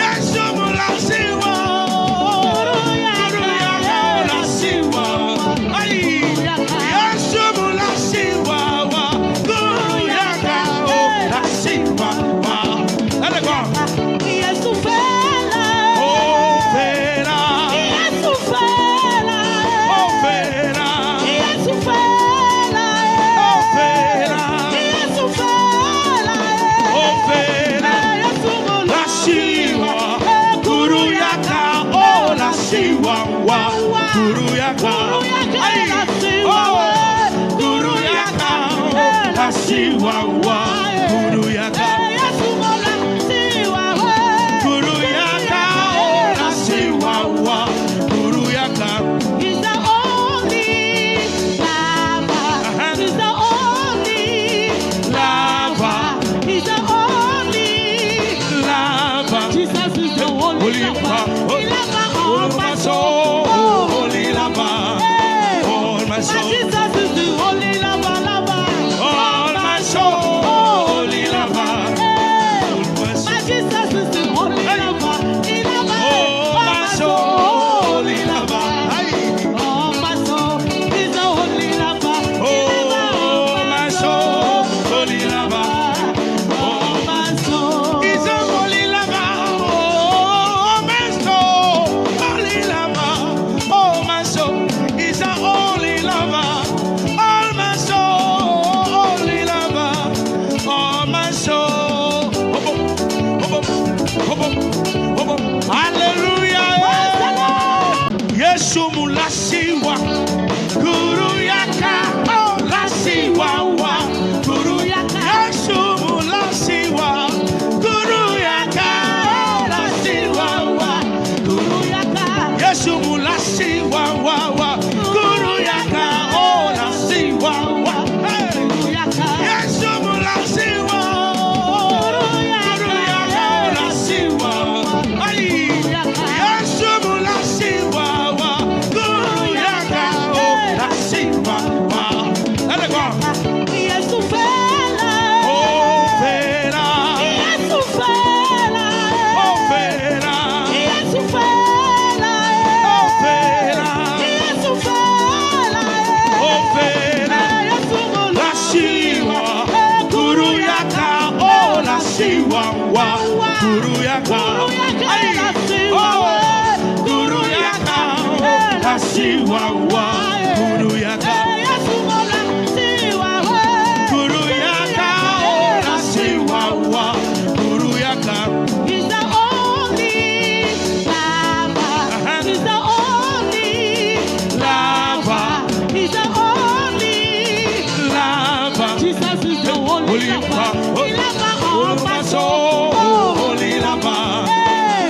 Yesu mulasiwa, guru yaka, oh lasiwa, ay. Yesu mulasiwa, guru yaka, oh lasiwa. Let it go. Yesu fela. Oh, fera, Yesu fela. oh, fera, Yesu fela. oh, fera, Yesu fela. oh, fera. Yesu mola Lasiwa, guru yaka, oh, lasiwa, guru yaka, ay, oh, guru yaka, oh, lasiwa, guru yaka, Yesu mola siwa we. guru yaka, oh, lasiwa, guru yaka. He's the only lover. He's the only Lover, He's the only. lover, Jesus is the only holy lover. He lover all of my my soul, soul. holy lover, Hey. all my My soul, Jesus is the only lover, lover. all my soul, holy lover, Kuruyaka. Ay. Oh, Kuruyaka. Asiwawa. Kuruyaka. Kuruyaka. Asiwawa. Kuruyaka. He's the only lover. He's the only lover. He's the only Lava. Jesus is the only lover. He lover all my soul. Holy lava.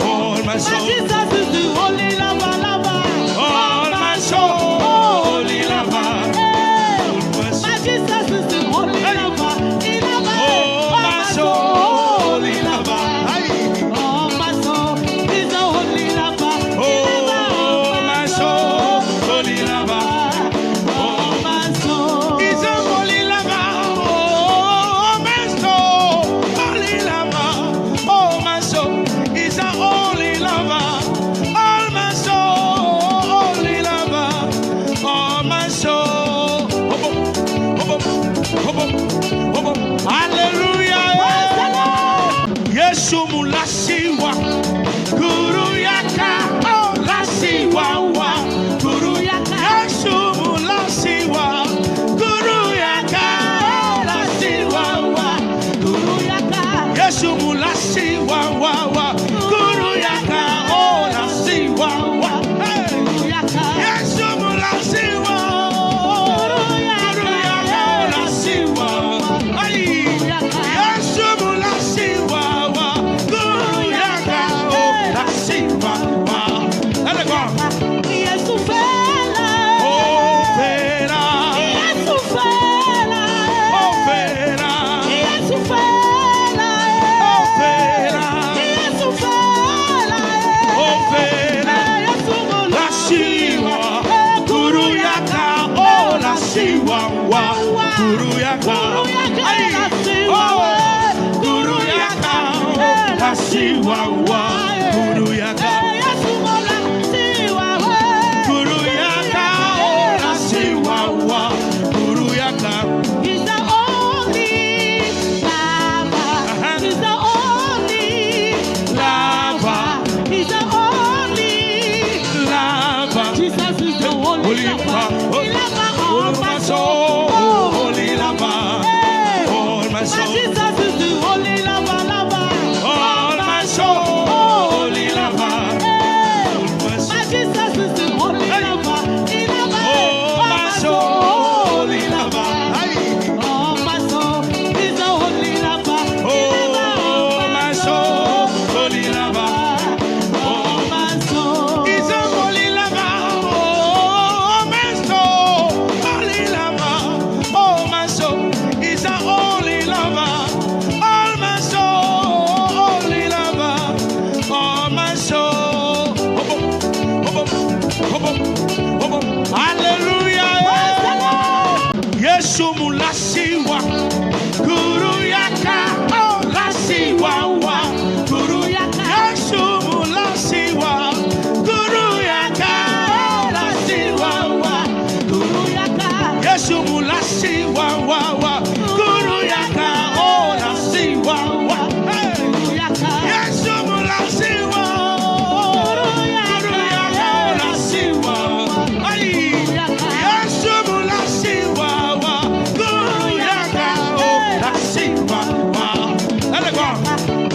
All my My soul. Jesus is the only lover, lover. All my soul. Holy lava. All my My soul. Jesus is the only lover. He lover Oh, my soul. Holy lava. Ay. all my soul. He's the only lover. He lover Oh, my soul. Holy lava. all my soul. He's a holy lava. Oh, my soul. Holy lava. Oh, my soul. He's a holy lava. All my soul. Holy lava. All my soul. Hallelujah. Yesu mulasiwa. Kuruyaka. Oh, lasiwa wa. Kuruyaka. Yesu mulasiwa. Kuruyaka. Oh, lasiwa wa. Kuruyaka. Yesu mulasiwa wa wa. Kuruyaka. Oh, lasiwa wa. Hey. Kuruyaka. Yesu mulasiwa. Kuruyaka. Oh, lasiwa. Ay. Yesu mulasiwa wa. Kuruyaka. Oh, lasiwa wa. Let it go. Yesu fela. Oh, Fera. Yesu fela. Oh, Fera. Yesu fela. Oh, Fera. Yesu fela. Oh, Fera. Yesu La Siwa. Kuruyaka. Oh, la Siwa wa. Kuruyaka. Ay. Oh, Kuruyaka. Oh, la Siwa wa. Kuruyaka. Yesu mola siwa we. Kuruyaka. Oh, la Siwa wa. Kuruyaka. He's the only lover. He's the only Lava. He's the only Lava. Jesus is the only Holy lover. lava. He lover All all my my soul. soul. Holy lava. Hey. All my My soul. Jesus is the only lover, lover. All my soul. Holy lava. Hey. All my My soul. Jesus is the only lover. He lover Oh, all my my soul. soul. Holy lava. Ay. All my soul. He's the only lover. He lover Oh, all my soul. Holy lava. All my soul. It's a holy lava. Oh, my soul. Holy lava. Oh, my soul. It's a holy lava. All my soul. Holy lava. All my soul. Hallelujah. Yesu mulasiwa. Kuruyaka. Oh, lasiwa wa. Kuruyaka. Yesu mulasiwa. Kuruyaka. Oh, lasiwa wa. Kuruyaka. Yesu mulasiwa wa wa. Kuruyaka. Oh, lasiwa wa. Hey. Kuruyaka. Yesu mulasiwa. Kuruyaka. Oh, lasiwa. Ay. Yesu mulasiwa wa. Kuruyaka. Oh, lasiwa wa. Let it go.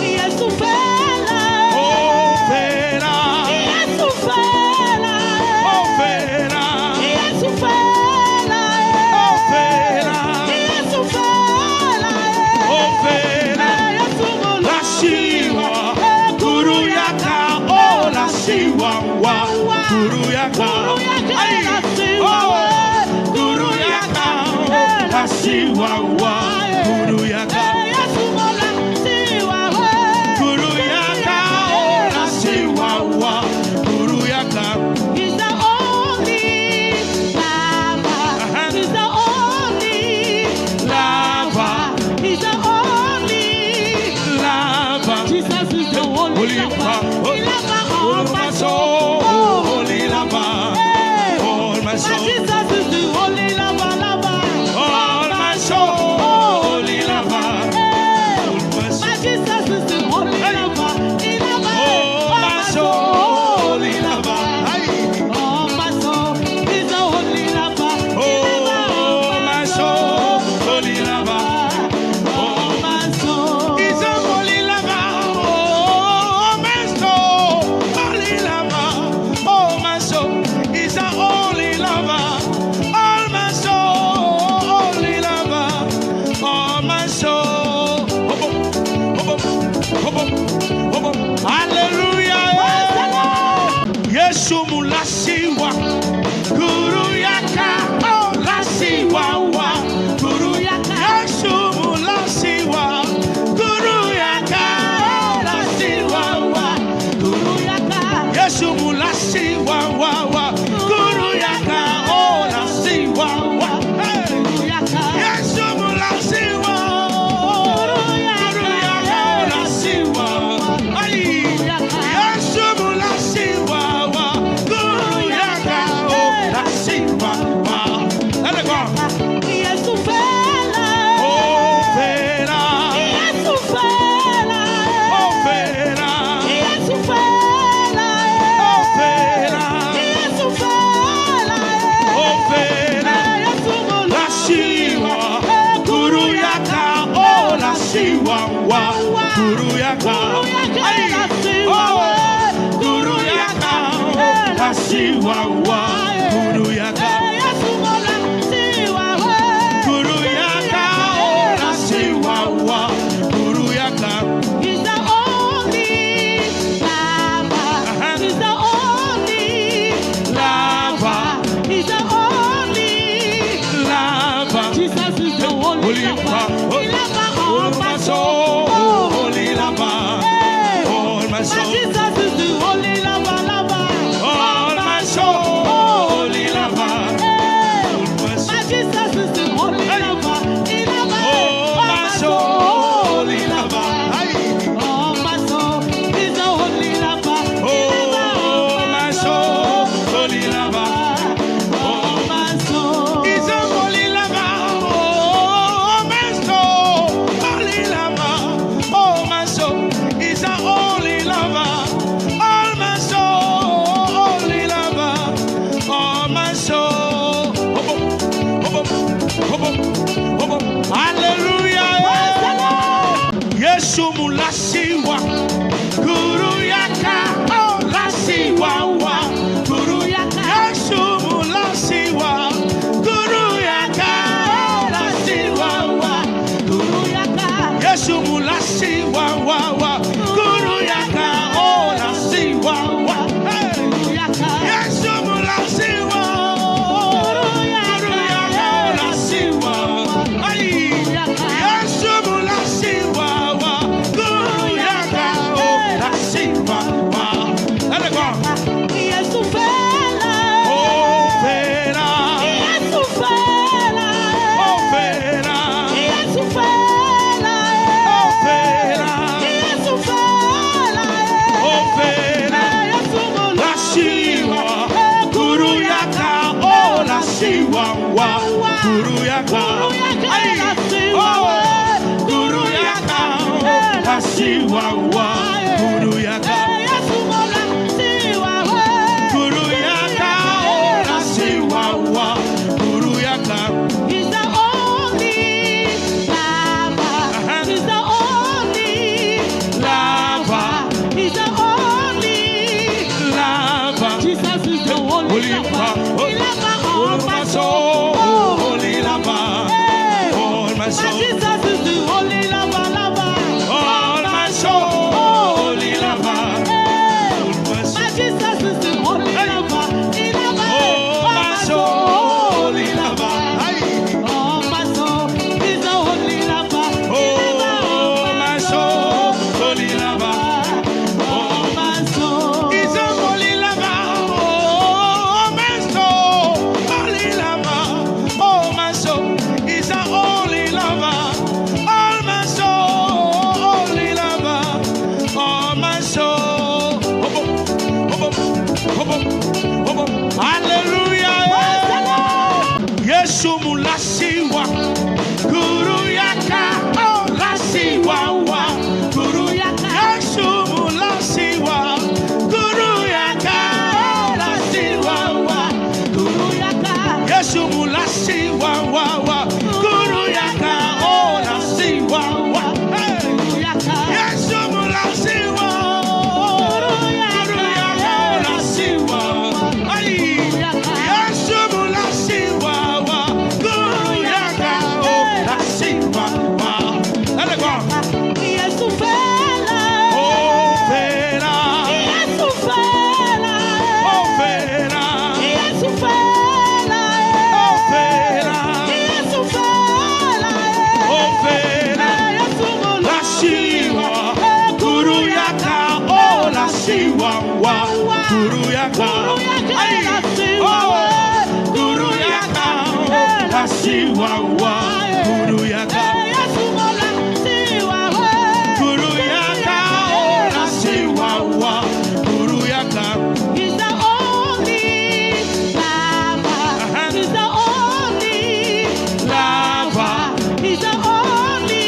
Yesu fela. Oh, Fera. Yesu fela. Oh, Fera. Yesu fela. Oh, Fera. Yesu fela. Oh, Fera. Yesu mola La Siwa. Kuruyaka. Oh, la Siwa wa. Kuruyaka. Ay. Oh, Kuruyaka. Oh, la Siwa wa. Kuruyaka. Yesu mola siwa we. Kuruyaka. Oh, la Siwa wa. Kuruyaka. He's the only lover. He's the only Lava. He's the only Lava. Jesus is the only Holy lover. lava. He lover all All my my soul. soul. Holy lava. Hey. All my My soul. Jesus is the only lover, lover. All my soul. Guru Yaka. Ay. Oh, Guru Yaka. Asiwawa. Guru Yaka. Guru Yaka. Asiwawa. Guru Yaka. He's the only lover. He's the only lover. He's the only Lava. Jesus is the only Holy lover. Lava. He lover All of my my soul. soul. Holy Lava. Hey. All my My soul. Jesus is the only lover, lover. All my soul. Holy Lava. Hey. All my soul. My Jesus is the only Hey. lover. He lover Oh, of my my soul. soul. Holy Lava. Ay. Oh, my soul is the only lover. He lover of Oh, my soul. Holy Lava. Oh, my soul. He's a holy lover. Oh, my soul. Holy lover. Oh, my soul. He's a holy lover. All my soul. Holy lover. Oh, my soul. Hallelujah. Yesu mulasiwa. Guru Yaka. Oh, lasiwa wa. Guru Yaka. Yesu mulasiwa. Guru Yaka. Oh, lasiwa wa. Guru Yaka. Yesu mulasiwa wa wa. Guru Yaka. Oh, lasiwa wa. Hey. Yesu mulasiwa. Guru Yaka. Oh, lasiwa. Ay. Yesu mulasiwa wa. Guru Yaka. Oh, lasiwa wa. Let it go. Yesu fela. Oh, Fera. Yesu fela. Oh, Fera. Yesu fela. Oh, Fera. Yesu fela. Oh, Fera. Yesu La Siwa. Guru Yaka. Oh, la Siwa wa. Guru Yaka. Ay. Oh, Guru Yaka. Oh, la Siwa wa. Guru Yaka. Guru Yaka. Oh, la Siwa wa. Guru Yaka. He's the only lover. He's the only Lava. He's the only Lava. Jesus is the only Holy lover. Lava. He lover All of my my soul. soul. Holy Lava. Hey. All my My soul. Jesus is the only lover, lover. All my soul. Holy Lava. Hey. All my My soul. Jesus is the only Hey. lover. He lover Oh, of my my soul. soul. Holy Lava. Ay. Oh, my soul is the only lover. He lover Oh, of my soul. Holy Lava. Oh, my soul. He's a holy lover. Oh, my soul. Holy lover. Oh, my soul. He's a holy lover. All my soul. Holy lover. Oh, my soul. Hallelujah. Yesu mulasiwa. Guru Yaka. Oh, lasiwa wa. Guru Yaka. Yesu mulasiwa. Guru Yaka. Oh, lasiwa wa. Guru Yaka. Yesu mulasiwa wa wa. Guru Yaka. Oh, lasiwa wa. Hey. Guru Yaka. Yesu mulasiwa. Guru Yaka. Oh, lasiwa. Ay. Yesu mulasiwa wa. Guru Yaka. Oh, lasiwa wa. Let it go. Yesu fela. Oh, Fera. Yesu fela. Oh, Fera. Yesu fela. Oh, Fera. Yesu fela. Oh, Fera. Yesu mola. La Siwa. Guru Yaka. Oh, la Siwa wa. Guru Yaka. Ay. Oh, Guru Yaka. Oh, la Siwa wa. Guru Yaka. Yesu mola. Siwa we. Guru Yaka. Oh, la Siwa wa. Guru Yaka. He's the only lover. He's the only Lava. He's the only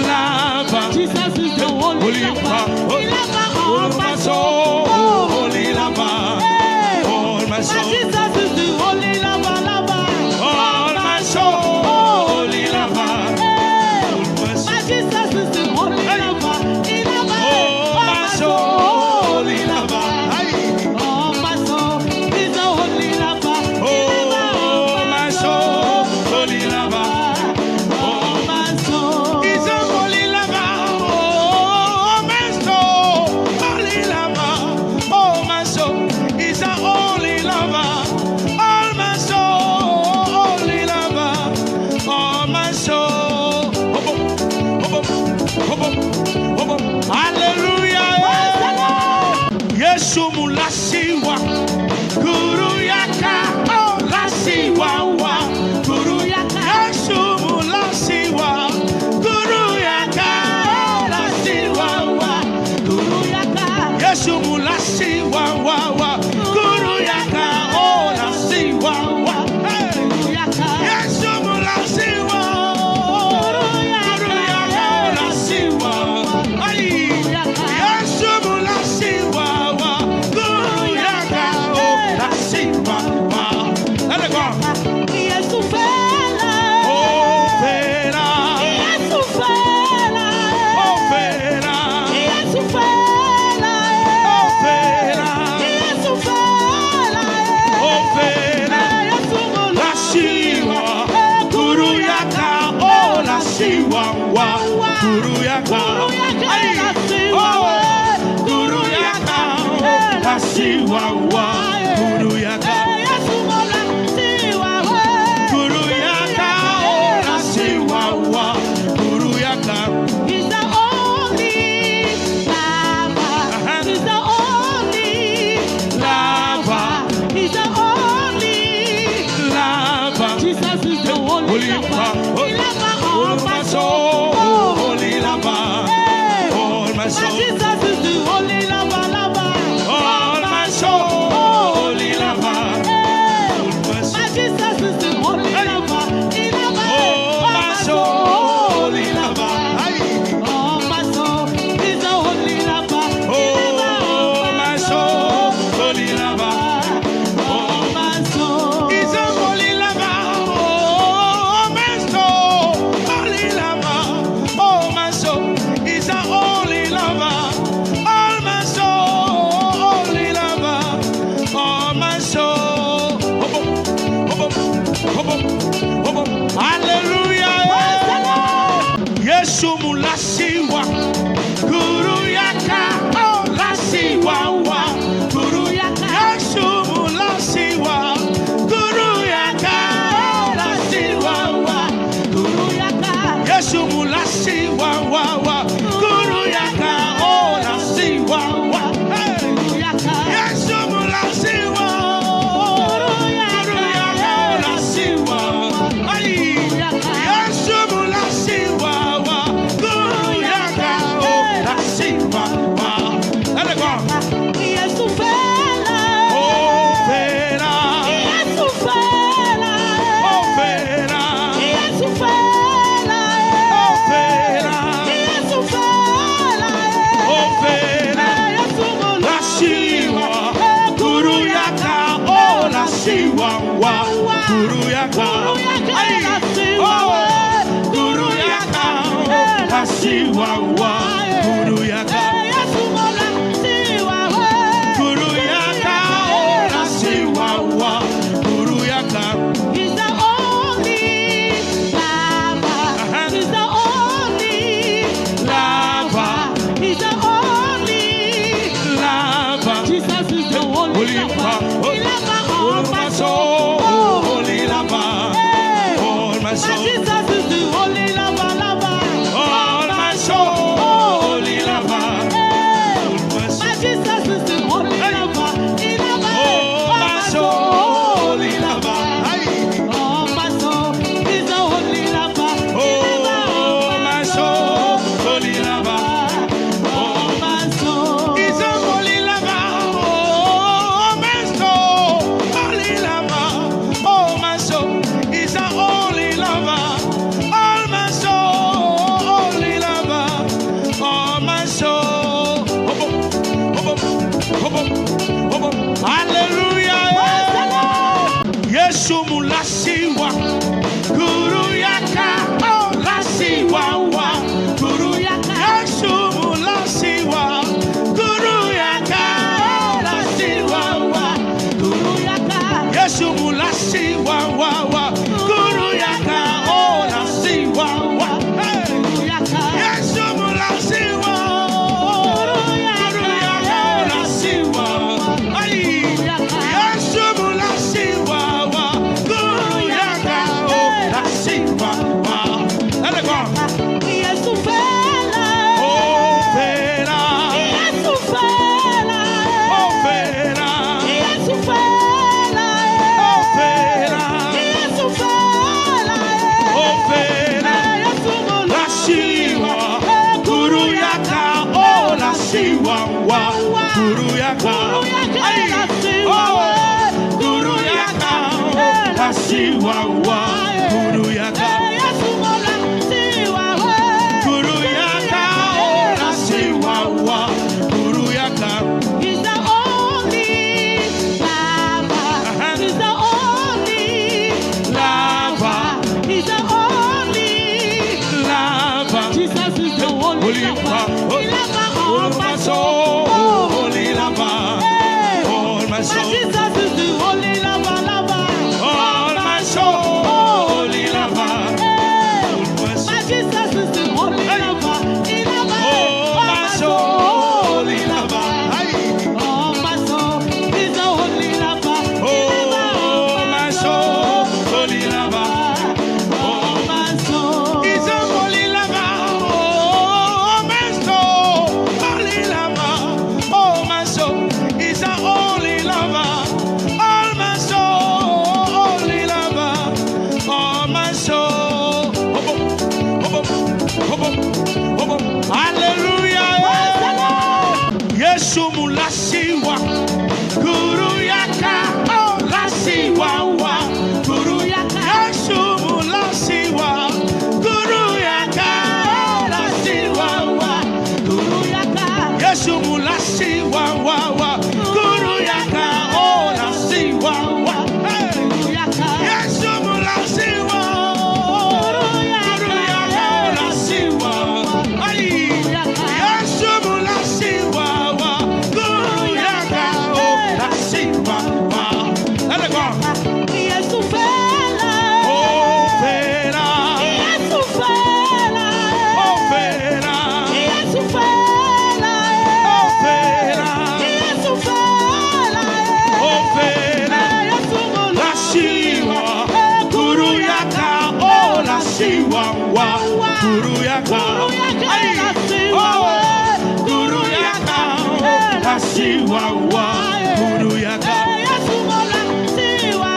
Lava. Jesus is the only Holy lover. Lava. He lover All of my my soul. soul. Holy Lava. Hey. All my My soul. Jesus is the only lover, lover. All my soul. Holy Lava. Hey. All my soul. My Jesus is the only Hey. lover. siwa wa wa. Guru yaka oh la siwa wa. Hey. Yesu mula siwa. Guru yaka oh la siwa. Ay. Yesu mula siwa wa. Guru yaka oh la siwa wa. Let it go. Yesu fela. Oh fela. Yesu fela. Oh fela. Yesu fela. Oh fela. Yesu fela. Oh fela. Yesu mula La siwa. Guru yaka oh la siwa wa. Guru yaka. Ay. Oh. Guru yaka oh la siwa wa. Guru yaka. Yesu mula siwa wa. Guru yaka oh la siwa wa. Guru yaka. He's the only lover. He's the only lover. He's the only Lava. Jesus is the only Holy lover. Lava. He lover All all my my soul. soul. Holy lava. Hey. All my My soul. Jesus is the only lover, lover. All my soul. Holy lava. Hey. All my My soul. Jesus is the only Hey. lover. He lover All my soul. Holy lava. Ay. all my soul is the only lover. He lover Oh, my soul. Holy lava. all my soul. He's a holy lava. Oh, my soul. Holy lava. Oh, my soul. He's a holy lava. All my soul. Holy lava. All my soul. Hallelujah. Yesu mulasiwa. Guru yaka. Oh, lasiwa wa. Guru yaka. Yesu mulasiwa. Guru yaka. Oh, lasiwa wa. Guru yaka. Yesu mulasiwa wa wa. Guru yaka. Oh, lasiwa wa. Hey. Yesu mulasiwa. Guru yaka. Oh, lasiwa. Ay. Yesu mulasiwa wa. Guru yaka. Oh, lasiwa wa. Let it go. Yesu fela. Oh, fera. Yesu fela. Oh, fera. Yesu fela. Oh, fera. Yesu fela. Oh, fera. Yesu mula La siwa. Guru yaka. Oh, la siwa wa. Guru yaka. Ay. Oh, Guru yaka. Oh, la siwa wa. Guru yaka. Yesu mula siwa wa. Guru yaka. Oh, la siwa wa. Guru yaka. He's the only lover. He's the only Lava. He's the only Lava. Jesus is the only Holy lover. Lava. He lover All all my my soul. soul. Holy lava. Hey. All my My soul. Jesus is the only lover, lover. All my soul. Kuruyaka. Kuruyaka. Asiwawa. Kuruyaka. Kuruyaka. Asiwawa. Kuruyaka. He's the only lover. He's the only lover. He's the only Lava. Jesus is the only lover. He lover all my soul. Holy lava. All my My soul. Jesus is the only lover, lover. All my soul. Holy lava. All my My soul. Jesus is the only lover. He lover Oh, all my soul. Holy lava. all my soul. He's the only lover. He lover Oh, my soul. Holy lava. all my soul. He's a holy lava. Oh, my soul. Holy lava. Oh, my soul. He's a holy lava. All my soul. Holy lava. All my soul. Hallelujah. Yesu mulasiwa. Kuruyaka. Oh, lasiwa. Kuruyaka. Yesu mulasiwa. Kuruyaka. Oh, lasiwa. Kuruyaka. Yesu mulasiwa. Kuruyaka. Oh, lasiwa. Hey. Kuruyaka. Yesu mulasiwa. Kuruyaka. Oh, lasiwa. Ay. Yesu mulasiwa. Kuruyaka. Oh, lasiwa. Let it go. Yesu fela. Oh, Fera. Yesu fela. Oh, Fera. Yesu fela. Oh, Fera. Yesu fela. Oh, Fera. Yesu mola. Lasiwa. Kuruyaka. Oh, lasiwa. Kuruyaka. Ay. Oh, Kuruyaka. Lasiwa. Kuruyaka. Yesu mola. Siwa.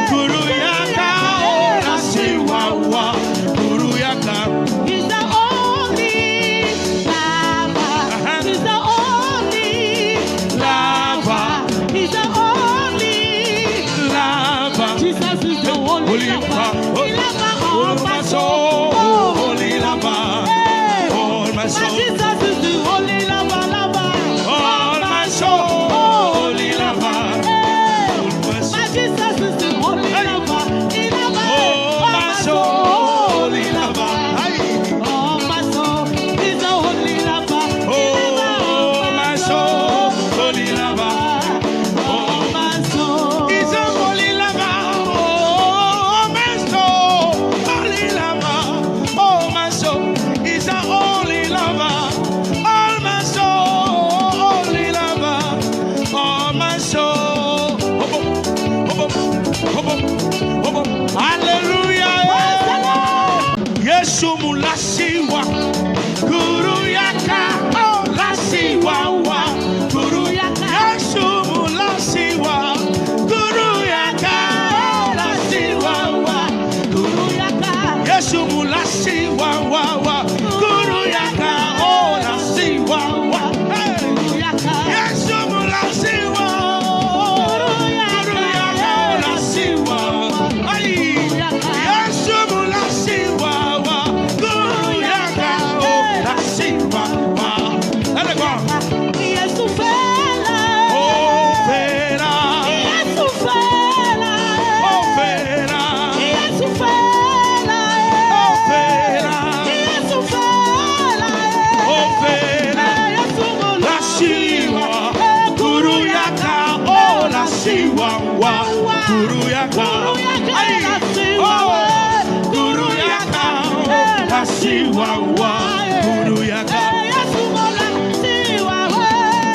Kuruyaka. Oh, lasiwa. Kuruyaka. He's the only lover. He's the only Lava. He's the only Lava. Jesus is the only Holy lover. Lava. He lover All all my my soul. soul. Holy lava. Hey. All my My soul. Jesus is the only lover, lover. All my soul. Holy lava. Hey. All my My soul. Jesus is the only lover. He lover Oh, all my soul. Holy lava. Ay. All my soul. He's the only lover. He lover all Oh, my soul. Holy lava. All my soul. He's a holy lava. Oh, my soul. Holy lava. Oh, my soul. He's a holy lava. All my soul. Holy lava. All my soul. Hallelujah. Yesu mulasiwa. Kuruyaka. Oh, lasiwa. Kuruyaka. Yesu mulasiwa. Kuruyaka. Oh, lasiwa. Kuruyaka. Yesu mulasiwa. Kuruyaka. Oh, lasiwa. Hey. Kuruyaka. Yesu mulasiwa. Kuruyaka. Oh, lasiwa. Ay. Yesu mulasiwa. Kuruyaka. Oh, lasiwa. Let it go. Yesu fela. Oh, Fera. Yesu fela. Oh, Fera. Yesu fela. Oh, Fera. Yesu fela. Oh, Fera. Yesu mola. Lasiwa. Kuruyaka. Oh, lasiwa. Kuruyaka. Ay. Oh, Kuruyaka. Oh, lasiwa. Kuruyaka. Yesu mola. Siwa.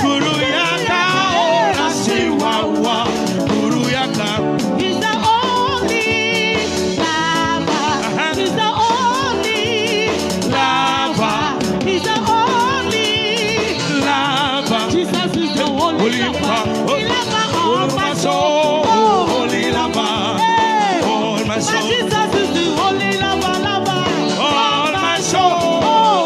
Kuruyaka. Oh, lasiwa. Kuruyaka. He's the only lover. He's the only Lava. He's the only Lava. Jesus is the only Holy lover. Lava. He lover all All my my soul. soul. Holy lava. Hey. All my My soul. Jesus is the only lover, lover. All my soul.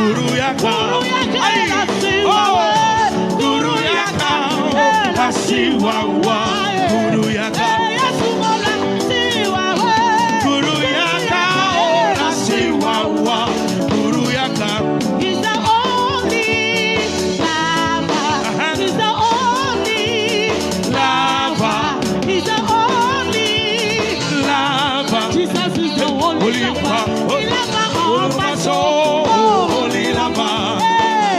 Kuruyaka. Kuruyaka. Asiwawa. Kuruyaka. Kuruyaka. Asiwawa. Kuruyaka. He's the only lover. He's the only lover. He's the only Lava. Jesus is the only lover. He lover all my soul. Holy lava.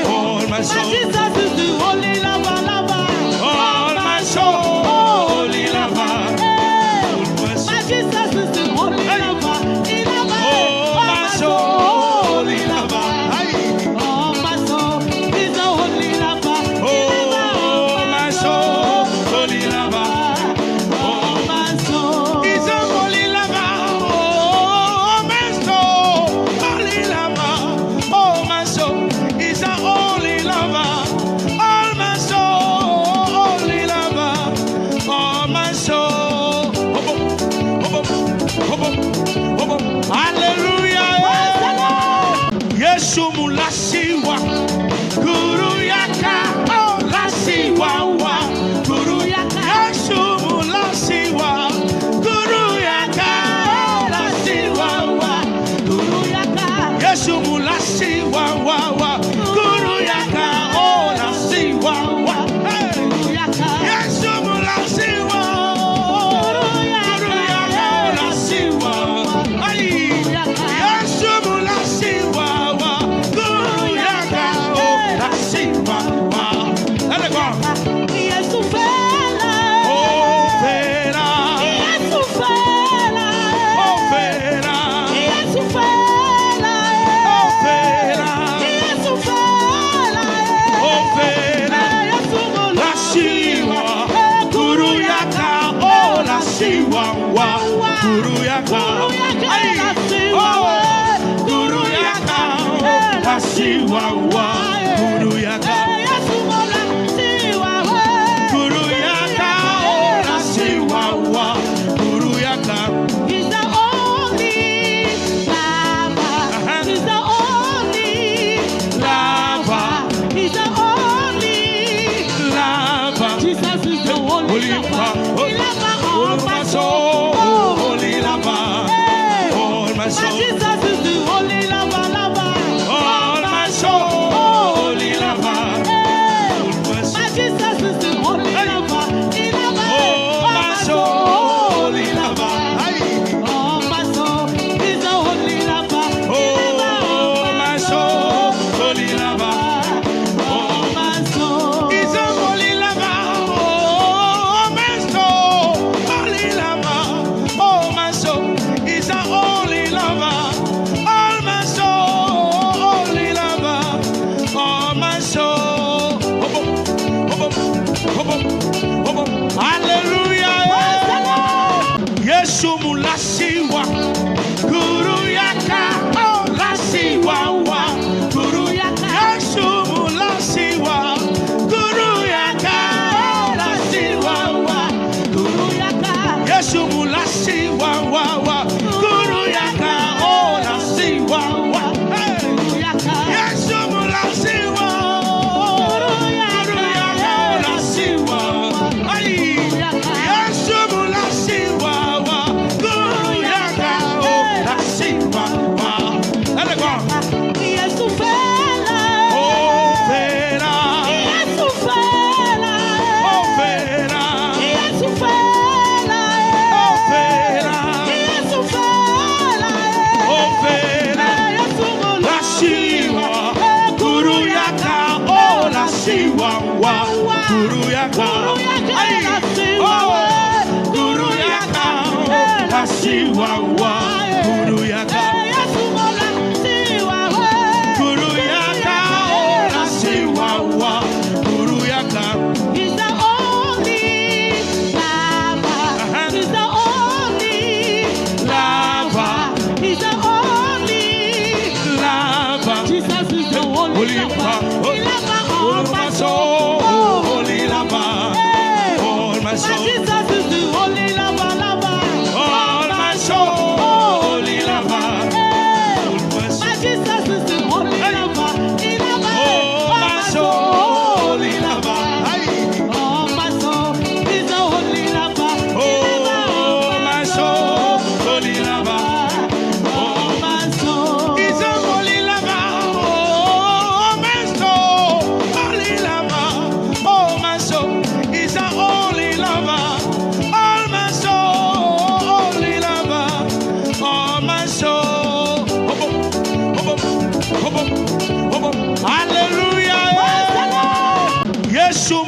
All my My soul. Jesus is the only lover, lover. All my soul. Holy lava. All my My soul. Jesus is the only lover. He lover Oh, all my soul. Holy lava. all my soul. He's the only lover. He lover Oh, my soul. Holy lava. all my soul. He's a holy lava. Oh, my soul. Holy lava. Oh, my soul. He's a holy lover. All my soul. Holy lover. All my soul. Hallelujah. Yesu mulasiwa. Kuruyaka. Oh, lasiwa wa. Kuruyaka. Yesu mulasiwa. Kuruyaka. Oh, lasiwa wa. Yesu mulasiwa wa wa. Kuruyaka. Oh, lasiwa wa. Hey. Yesu mulasiwa. Kuruyaka. Oh, lasiwa. Ay. Yesu mulasiwa wa. Kuruyaka. Oh, lasiwa wa. Let it go. Oh, Vera. Oh, Vera. Oh, Vera. Oh, Vera. Lasiwa. Kuruyaka. Oh, lasiwa wa. Kuruyaka. Ay. Oh, Kuruyaka. Oh, lasiwa wa. Kuruyaka. Kuruyaka. Oh, lasiwa wa. Kuruyaka. He's the only lover. He's the only Lava. He's the only Lava. Jesus is the only Holy lover. lava. He lover all All my my soul. soul. Holy lava. Hey. All my My soul. Jesus is the only lover, lover. All my soul. Holy lava. Hey. All my My soul. Jesus is the only lover. He lover Oh, all my soul. Holy lava. Ay. all my soul. He's the only lover. He lover Oh, my soul. Holy lava. all my soul. He's a holy lava. Oh, my soul. Holy lava. Oh, my soul. He's a holy lover. All my soul. Holy lover. All my soul. Hallelujah. Yesu mulasiwa. Kuruyaka. Oh, lasiwa wa. Kuruyaka. Yesu mulasiwa. Kuruyaka. Oh, lasiwa wa. Yesu mulasiwa wa wa. Kuruyaka. Oh, lasiwa wa. Hey. Yesu mulasiwa. Kuruyaka. Oh, lasiwa. Ay. Yesu mulasiwa wa. Kuruyaka. Oh, lasiwa wa. Let it go. Oh, Vera. Oh, Vera. Oh, Vera. Oh, Vera. Lasiwa. Kuruyaka. Oh, lasiwa wa. Kuruyaka. Ay. Oh, Kuruyaka. Oh, lasiwa wa. Kuruyaka. Kuruyaka. Oh, lasiwa wa. Kuruyaka. He's the only lover. He's the only Lava. He's the only Lava. Jesus is the only Holy lover. lava. He lover all All my my soul. soul. Holy lava. Hey. All my My soul. Jesus is the only lover, lover. All my soul.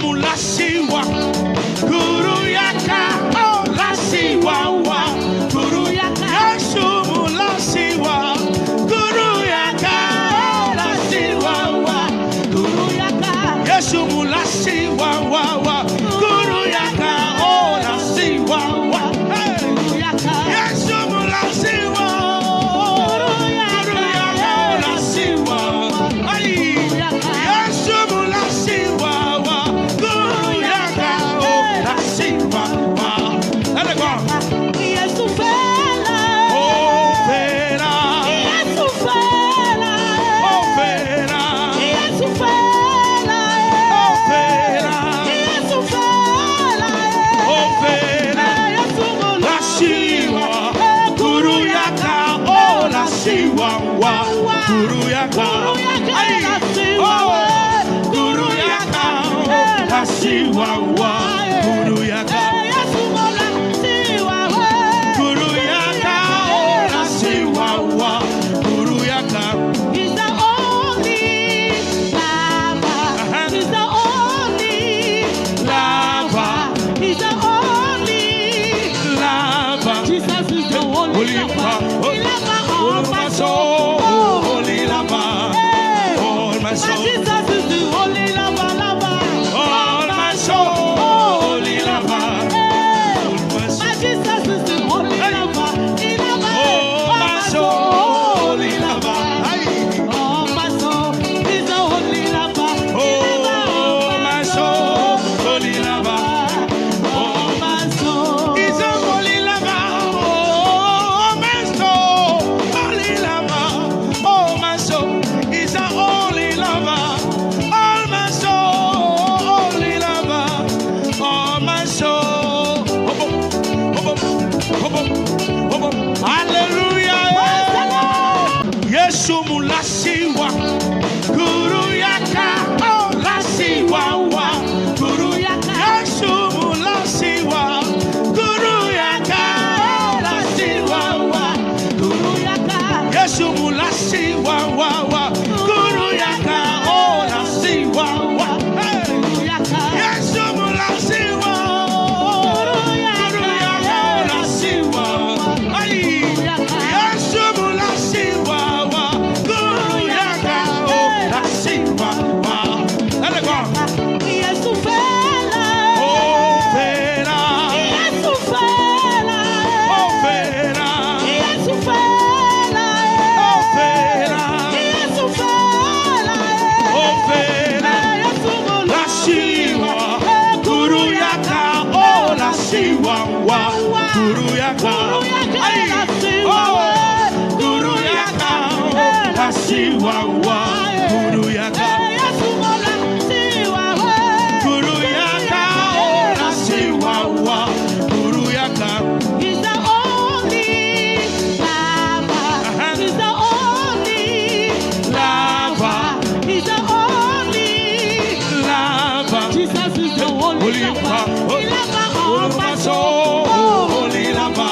mulasiwa, guru yaka, oh lasiwawa, guru yaka. Yesu mulasiwa, guru yaka, oh lasiwawa, guru yaka. Yesu mulasiwa, wa, guru yaka, oh lasiwawa, guru yaka. Yesu mulasiwa, guru yaka, oh lasiwa, Yesu mulasiwa, guru yaka, oh lasiwa. Let it go. Yesu fela, Oh, Vera. Yesu fela, Oh, Vera. Yesu fela, Oh, Vera. Yesu fela, Oh, Vera. Yesu Lasiwa, guru yaka, oh lasiwa, guru yaka, ay, oh, guru yaka, oh lasiwa, guru yaka, guru yaka, oh lasiwa, guru yaka. He's the only lover. He's the only lover. He's the only Lava, Jesus is the only Holy lover. Lava, He lover all all my my soul, soul. holy lava, Hey. all my My soul, Jesus is the only lover, lover. all my soul, holy lava, Hey. all my My soul, Jesus is the only Hey. lover. He lover all my soul, holy lava, ay, all my soul. He's the only lover. He lover oh my soul, holy lava, all my soul. he's a holy lava, oh my soul, holy lava, oh my soul, he's a holy lava, all my soul, holy lava, all my soul, hallelujah, Yesu mulasiwa, guru yaka, oh lasiwa, guru yaka, Yesu mulasiwa, guru yaka, oh lasiwa, guru yaka, Yesu mulasiwa, guru yaka, oh lasiwa, hey. Yesu mulasiwa, guru yaka, oh lasiwa, ay. Yesu mulasiwa, guru yaka, oh lasiwa. Let it go. Yesu fela, Oh, Vera. Yesu fela, Oh, Vera. Yesu fela, Oh, Vera. Yesu fela, Oh, Vera. Yesu Lasiwa, guru yaka, oh lasiwa, guru yaka, ay, oh, guru yaka, oh lasiwa, guru yaka, guru yaka, oh lasiwa, guru yaka, He's the only lover. He's the only lava, He's the only lava, Jesus is the only holy lover. lava, He lover all all my my soul. soul, holy lava,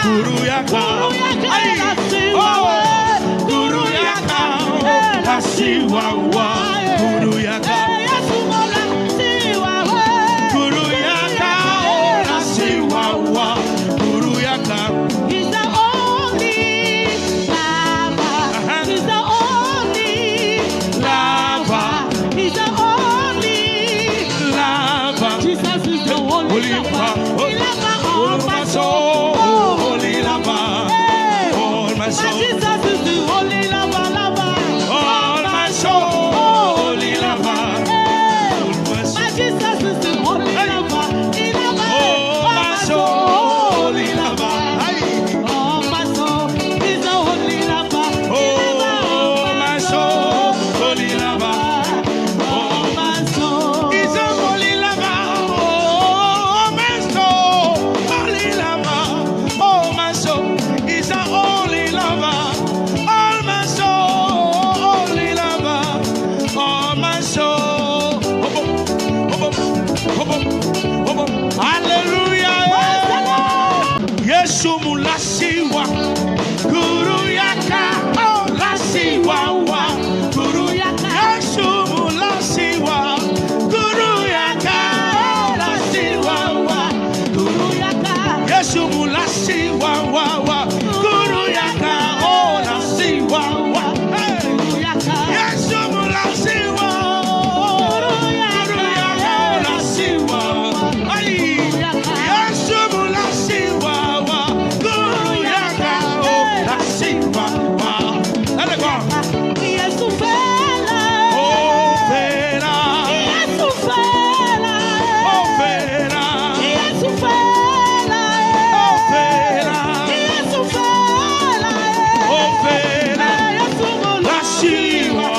Kuruyaka. Ay. Oh, Kuruyaka. Asiwawa. Kuruyaka. Kuruyaka. Asiwawa. Kuruyaka. He's the only lover. He's the only lover. He's the only Lava. Jesus is the only Holy lover. Lava. He lover All of my my soul. soul. Holy Lava. Hey. All my My soul. Jesus is the only lover, lover. All my soul. Holy Lava. Hey. All my soul. My Jesus is the only Hey. lover. He lover Oh, of my my soul. soul. Holy Lava. Ay. Oh, my soul is the only lover. He lover Oh, of my soul. Holy Lava. Oh, my soul. He's a holy lover. Oh, my soul. Holy lover. Oh, my soul. He's a holy lover. All my soul. Holy lover. Oh, my soul. Hallelujah. Yesu mulasiwa. Kuruyaka. Oh, lasiwa wa. Kuruyaka. Yesu mulasiwa. Kuruyaka. Oh, lasiwa wa. Kuruyaka. Yesu mulasiwa wa wa. Kuruyaka. Oh, lasiwa wa. Hey. Kuruyaka. Yesu mulasiwa. Kuruyaka. Oh, lasiwa. Ay. Yesu mulasiwa wa. Kuruyaka. Oh, lasiwa wa. Let it go. Yesu fela. Oh, Fera. Yesu fela. Oh, Fera. Yesu fela. Oh, Fera. Yesu fela. Oh, Fera. Yesu La Siwa.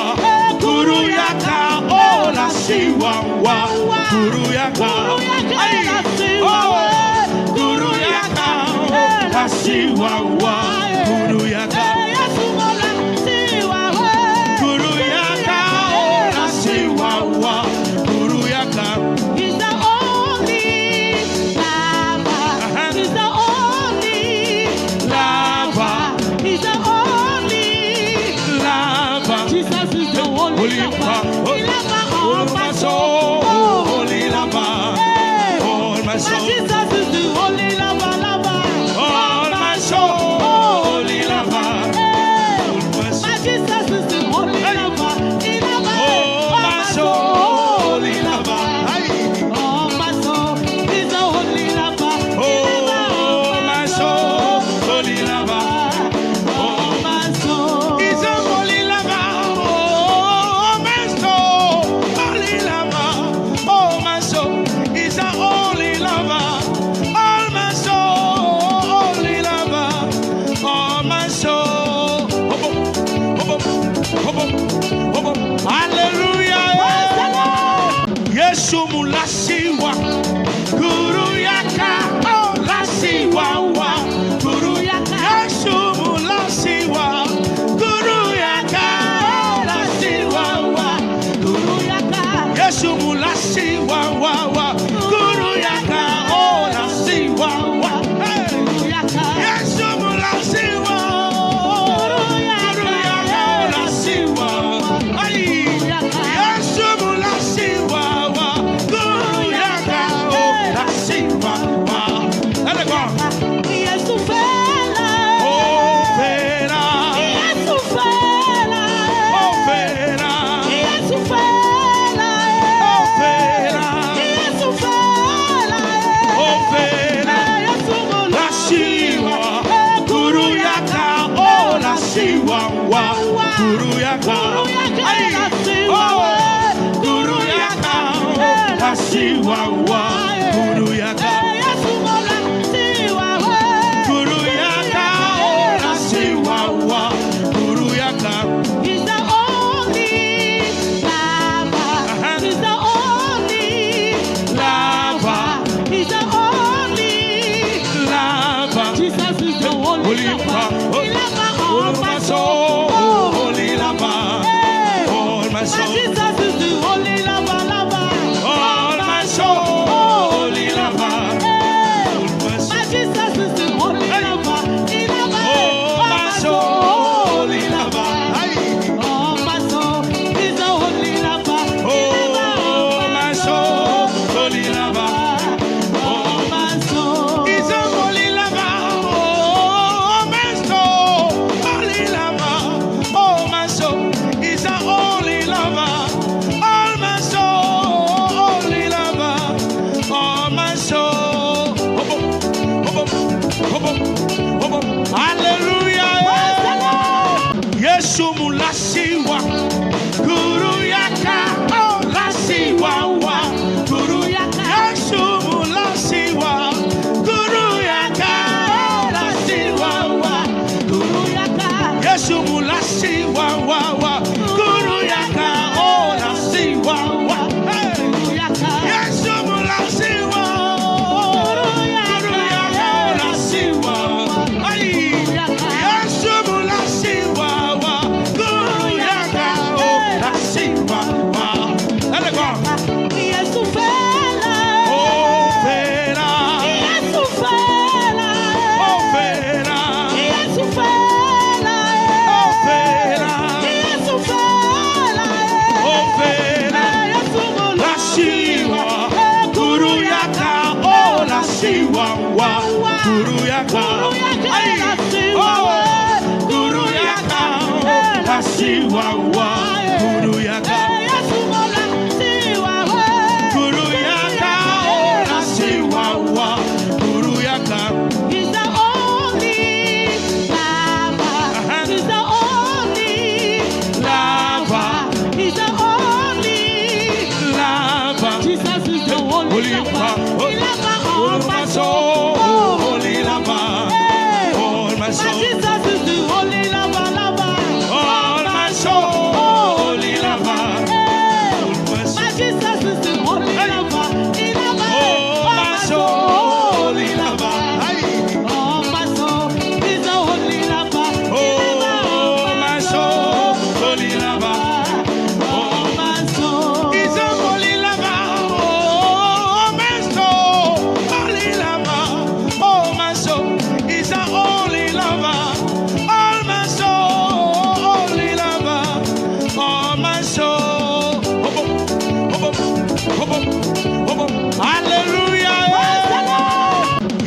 Kuruyaka. Oh, la Siwa wa. Kuruyaka. Ay. Oh, Kuruyaka. Oh, la Siwa wa. Kuruyaka. Yesu mola siwa we. Kuruyaka. Oh, la Siwa wa. Kuruyaka. He's the only lover. He's the only Lava. He's the only Lava. Jesus is the only Holy lover. Lava. He lover All of my my soul. soul. Holy Lava. Hey. All my My soul. Jesus is the only lover, lover. All my soul. Holy Lava. Hey. All my My soul. Jesus is the only Hey. lover. He lover Oh, of my soul. Holy Lava. Ay. Oh, my soul is the only lover. He lover Oh, of my soul. Holy Lava. Oh, my soul. He's a holy lover. Oh, my soul. Holy lover. Oh, my soul. He's a holy lover. All my soul. Holy lover. Oh, my soul. Hallelujah. Yesu mulasiwa. Kuruyaka. Oh, lasiwa wa. Kuruyaka. Yesu mulasiwa. Kuruyaka. Oh, lasiwa wa. Kuruyaka. Yesu mulasiwa wa wa. Kuruyaka. Oh, lasiwa wa. Hey. Kuruyaka. Yesu mulasiwa. Kuruyaka. Oh, lasiwa. Ay. Yesu mulasiwa wa. Kuruyaka. Oh, lasiwa wa. Let it go. Yesu fela. Oh, Fera. Yesu fela. Oh, Fera. Yesu fela. Oh, Fera. Yesu fela. Oh, Fera. Yesu mola Lasiwa. Kuruyaka. Oh, lasiwa wa. Kuruyaka. Ay. Oh, Kuruyaka. Oh, lasiwa wa. Kuruyaka. Yesu mola siwa we. Kuruyaka. Oh, lasiwa wa. Kuruyaka. He's the only lover. He's the only Lava. He's the only Lava. Jesus is the only Holy lover. Lava. He lover All of my my soul. soul. Holy Lava. Hey. All my My soul. Jesus is the only lover, lover. All my soul. wa. Guru yaka oh la siwa wa. Hey. Yesu mula siwa. Guru yaka oh la siwa. Ay. Yesu mula siwa wa. Guru yaka oh la siwa wa. Let it go. Yesu fela. Oh fela. Yesu fela. Oh fela. Yesu fela. Oh fela. Yesu fela. Oh fela. Yesu mula La siwa. Guru yaka oh la siwa wa. Guru yaka. Ay. Oh. Guru yaka oh la siwa wa. Guru yaka. Yesu mula siwa we. Guru yaka oh la siwa wa. Guru yaka. He's the only lover. He's the only Lava. He's the only. Lava. Jesus is the only Holy lover. Lava. He lover All of my my soul. soul. Holy lava. Hey. All my My soul. Jesus is the only lover, lover. All my soul. Holy lava. Hey. All my My soul. Jesus is the only Hey. lover. He lover Oh, of my soul. Holy lava. Ay. Oh, my soul is the only lover. He lover Oh, of my soul. Holy lava. Oh, my soul. He's a holy lava. Oh, my soul. Holy lava. Oh, my soul. He's a holy lover. All my soul. Holy lover. All my soul. Hallelujah.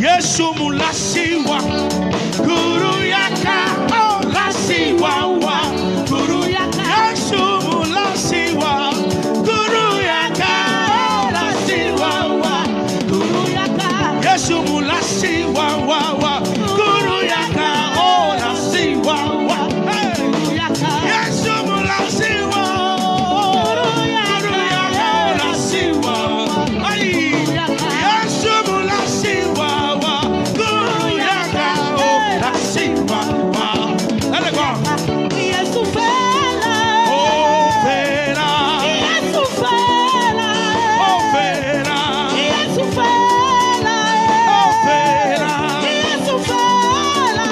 Yesu mulasiwa. Guru yaka. Oh, lasiwa wa. Guru yaka. Yesu mulasiwa. Guru yaka. Oh, lasiwa wa. Guru yaka. Yesu mulasiwa wa wa. Guru yaka. Oh, lasiwa wa. Hey. Yesu mulasiwa. Guru yaka. Oh, lasiwa. Ay. Yesu mulasiwa wa. Guru yaka. Oh, lasiwa wa. Let it go. Yesu fela. Oh, fela. Yesu fela. Oh, fela. Yesu fela. Oh, fela. Yesu fela.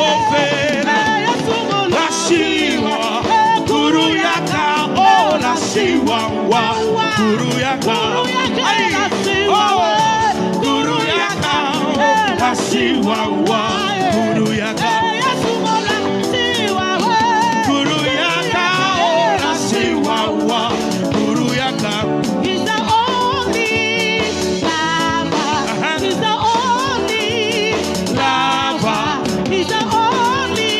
Oh, fela. Yesu mula La siwa. Guru yaka. Oh, la siwa wa. Guru yaka. Ay. Oh, Guru yaka. Oh, la siwa wa. Guru yaka. Yesu mula siwa we. Guru yaka. Oh, la siwa wa. Guru yaka. He's the only lover. He's the only Lava. He's the only.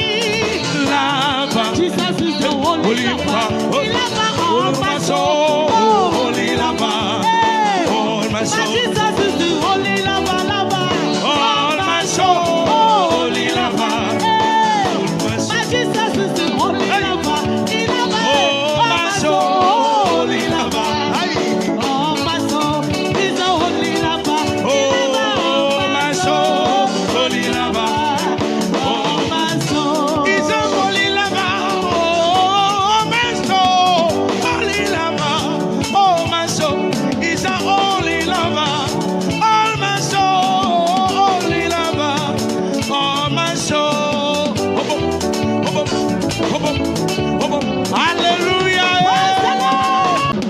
Lava. Jesus is the only Holy lover. Lava. He lover All of my my soul. soul. Holy lava. Hey. All my My soul. Jesus is the only lover, lover. All my soul. Holy lava. Hey. All my My soul. Jesus is the only Hey. lover. He lover Oh, of my soul. Holy lava. Ay. Oh, my soul is the only lover. He lover Oh, of my soul. Holy lava. Oh, my soul. He's a holy lava. Oh, my soul. Holy lava. Oh, my soul. He's a holy lover. All my soul. Holy lover. All my soul. Hallelujah.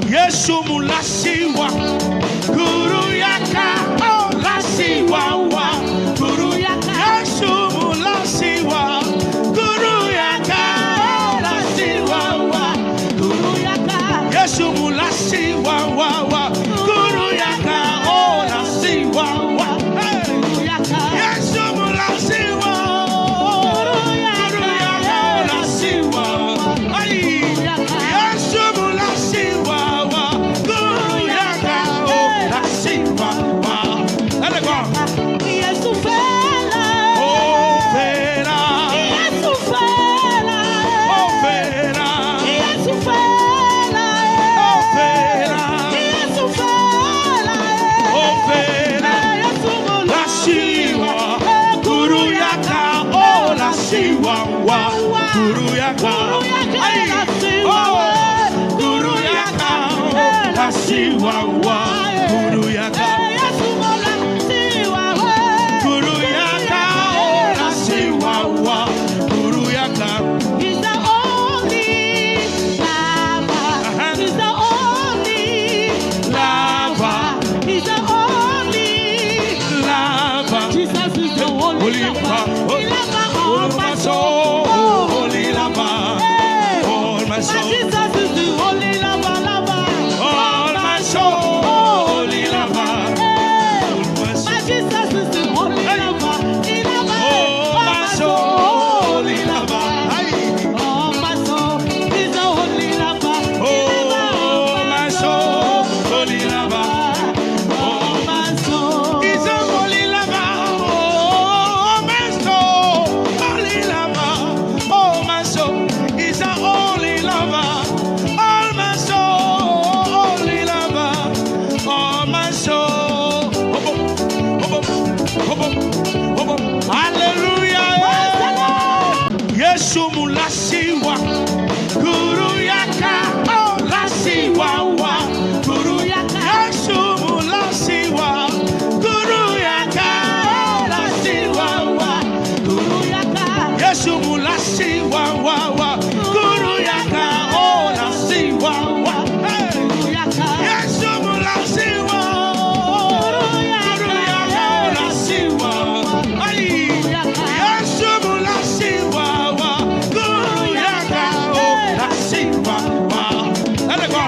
Yesu mulasiwa. Guru yaka. Oh, lasiwa wa. Guru yaka. Yesu mulasiwa. Guru yaka. Oh, lasiwa wa. Guru yaka. Yesu mulasiwa wa wa. Guru yaka. Oh, lasiwa wa. Hey. Yesu mulasiwa. Guru yaka. Oh, lasiwa. Ay. Yesu mulasiwa wa. Guru yaka. Oh, lasiwa wa. Let it go. Yesu fela. Oh, fela. Yesu fela. Oh, fela. Yesu fela. Oh, fela. Yesu fela. Oh, fela. Yesu mula Lasiwa. Guru yaka. Oh, lasiwa wa. Guru yaka. Ay. siwawa guru yaka guru yaka la siwawa guru yaka He's the only lover. He's the only lover. He's the only lava Jesus is the only lover. He lover all my soul. holy lava Hey. all my My soul Jesus is the only lover, lover. all my soul holy lava Hey. all my My soul Jesus is the only lover. He lover all my soul holy lava all my soul. He's the only lover. He lover oh my soul holy lava all my soul. He's a holy lover, oh my soul, holy lover, oh my soul. He's a holy lover, all my soul, holy lover, all my soul. Hallelujah. Yesu mulasiwa, guru yaka, oh lasiwa wa, guru yaka. Yesu mulasiwa, guru yaka, oh lasiwa wa, guru yaka. Yesu mulasiwa wa wa, guru yaka, oh lasiwa wa. Hey. Yesu mulasiwa, guru yaka, oh lasiwa. Ay. Yesu mulasiwa wa, guru yaka, oh lasiwa wa. Let it go.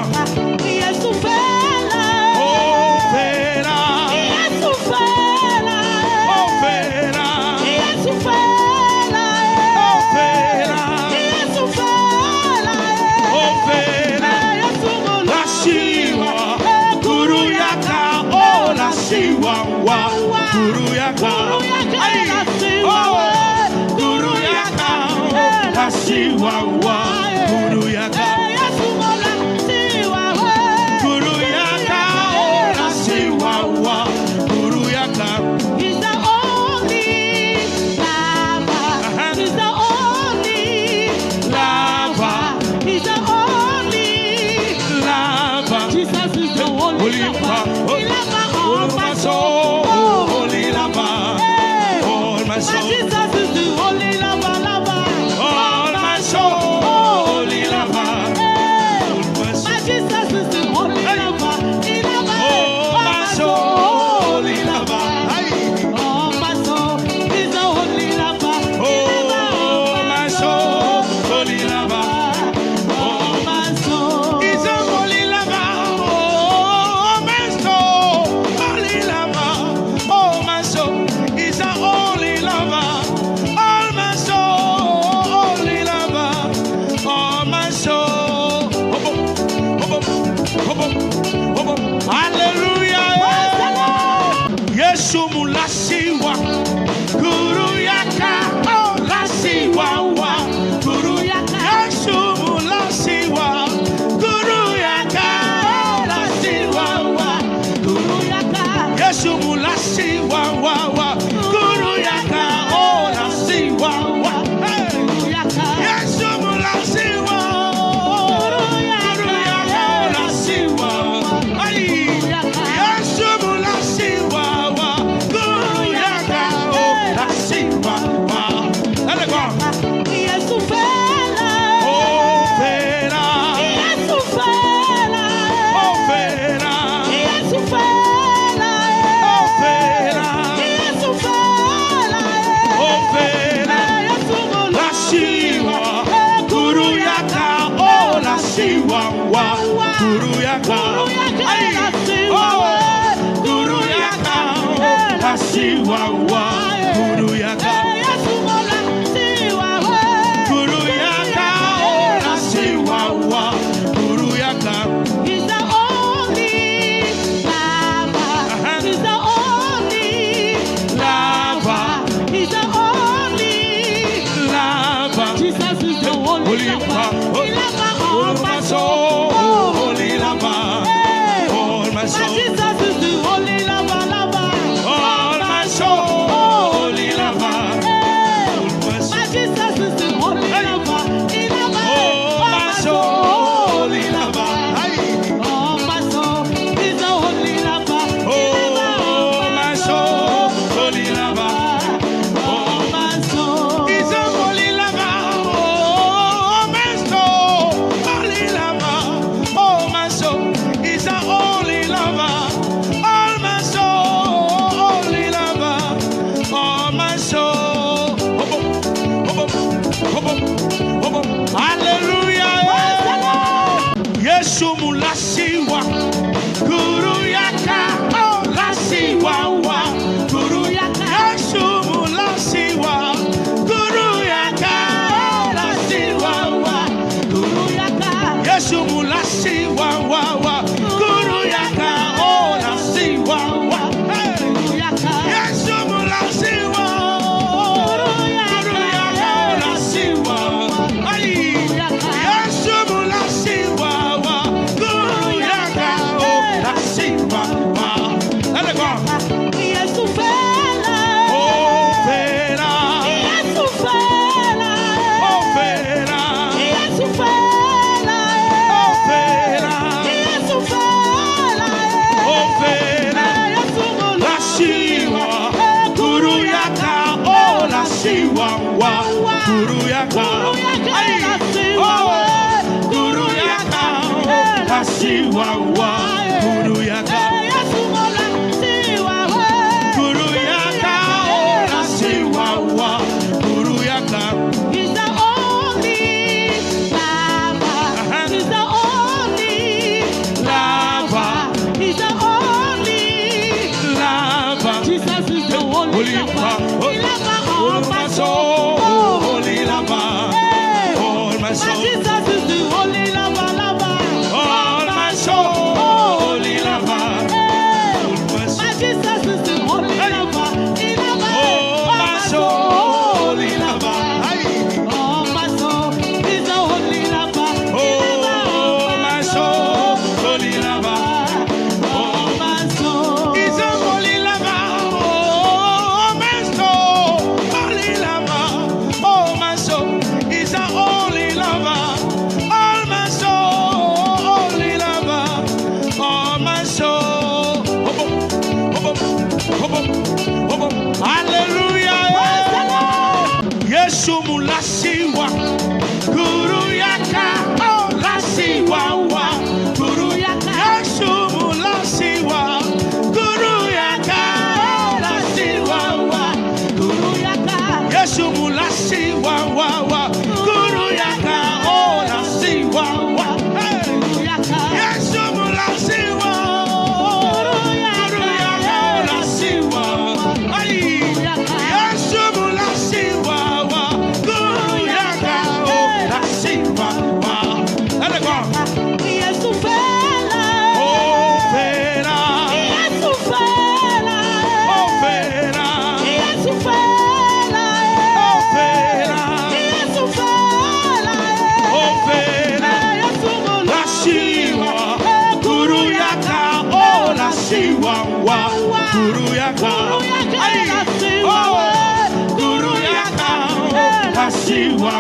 Yesu fela. Oh, Vera. Yesu fela. Oh, Vera. Yesu fela. Oh, Vera. Yesu fela. Oh, Vera. Yesu La Siwa. Guru yaka. Oh, la Siwa. Wa. Guru yaka. Ay. Oh, Guru yaka. Oh, la Siwa. Wa. Guru yaka. Yesu mola siwa we. Guru yaka. Oh, la Siwa. Wa. Guru yaka. He's the only lover. He's the only Lava. He's the only Lava. Jesus is the only Holy lover. Lava. He lover All all my my soul, soul. holy lava, Hey. all my My soul, Jesus is the only lover, lover. all my soul, holy lava, Hey. all my My soul, Jesus is the only Hey. lover. He lover all my soul, holy lava, all my soul. He's the only lover. He lover all my soul, holy lava, all my soul. he's a holy lava, oh my soul, holy lava, oh my soul, he's a holy lover, all my soul, holy lover, all my soul. Hallelujah. Yesu mulasiwa, guru yaka, oh lasiwa wa, guru yaka. Yesu mulasiwa, guru yaka, oh lasiwa wa, guru yaka. Yesu mulasiwa wa wa, guru yaka, oh lasiwa wa. Hey. Yesu mulasiwa, guru yaka, oh lasiwa. Ay. Yesu mulasiwa wa, guru yaka, oh lasiwa wa. Let it go. Yesu fela. Oh, Vera. Yesu fela. Oh, Vera. Yesu fela. Oh, Vera. Yesu fela. Yesu mulasiwa guru yaka oh lasiwa guru yaka Yesu mulasiwa guru yaka oh lasiwa guru yaka Yesu mulasiwa guru yaka oh lasiwa guru yaka Yesu mulasiwa guru yaka oh lasiwa ay Yesu mulasiwa guru yaka oh lasiwa let it go. Yesu fela, Oh, fera. Yesu fela, Oh, fera. Yesu fela, Oh, fera. Yesu fela, Oh, fera. Yesu La siwa. Guru yaka. Oh, la siwa. Guru yaka. Ay. Oh, guru yaka. La siwa. Guru yaka. Yesu mola siwa, Guru yaka. Oh, la siwa. Guru yaka. He's the only lover. He's the only lover. He's the only Lava. Jesus is the only Holy lover. Lava. He lover all my soul, soul. holy lava, Hey. all my My soul, Jesus is the only lover, lover. all my soul, holy lava, Hey. all my My soul, Jesus is the only Hey. lover. He lover all my soul, holy lava, all my soul. He's the only lover. He lover oh my soul, holy lava, all my soul. it's a holy lava, oh my soul, holy lava, oh my soul, it's a holy lava, all my soul, holy lava, all my soul. Hallelujah. Yesu mulasiwa guru yaka oh lasiwa guru yaka Yesu mulasiwa guru yaka oh lasiwa guru yaka Yesu mulasiwa guru yaka oh lasiwa Guru yaka. Yesu mulasiwa guru yaka oh lasiwa ay Yesu mulasiwa guru yaka oh lasiwa let it go. Yesu fela. Oh, fera. Yesu fela. Oh, fera. Yesu fela. Oh, fera. Yesu fela. Oh, fera. Yesu mola La siwa. Guru yaka. Oh, la siwa. Guru yaka. Ay. Oh, guru yaka. Oh, la siwa.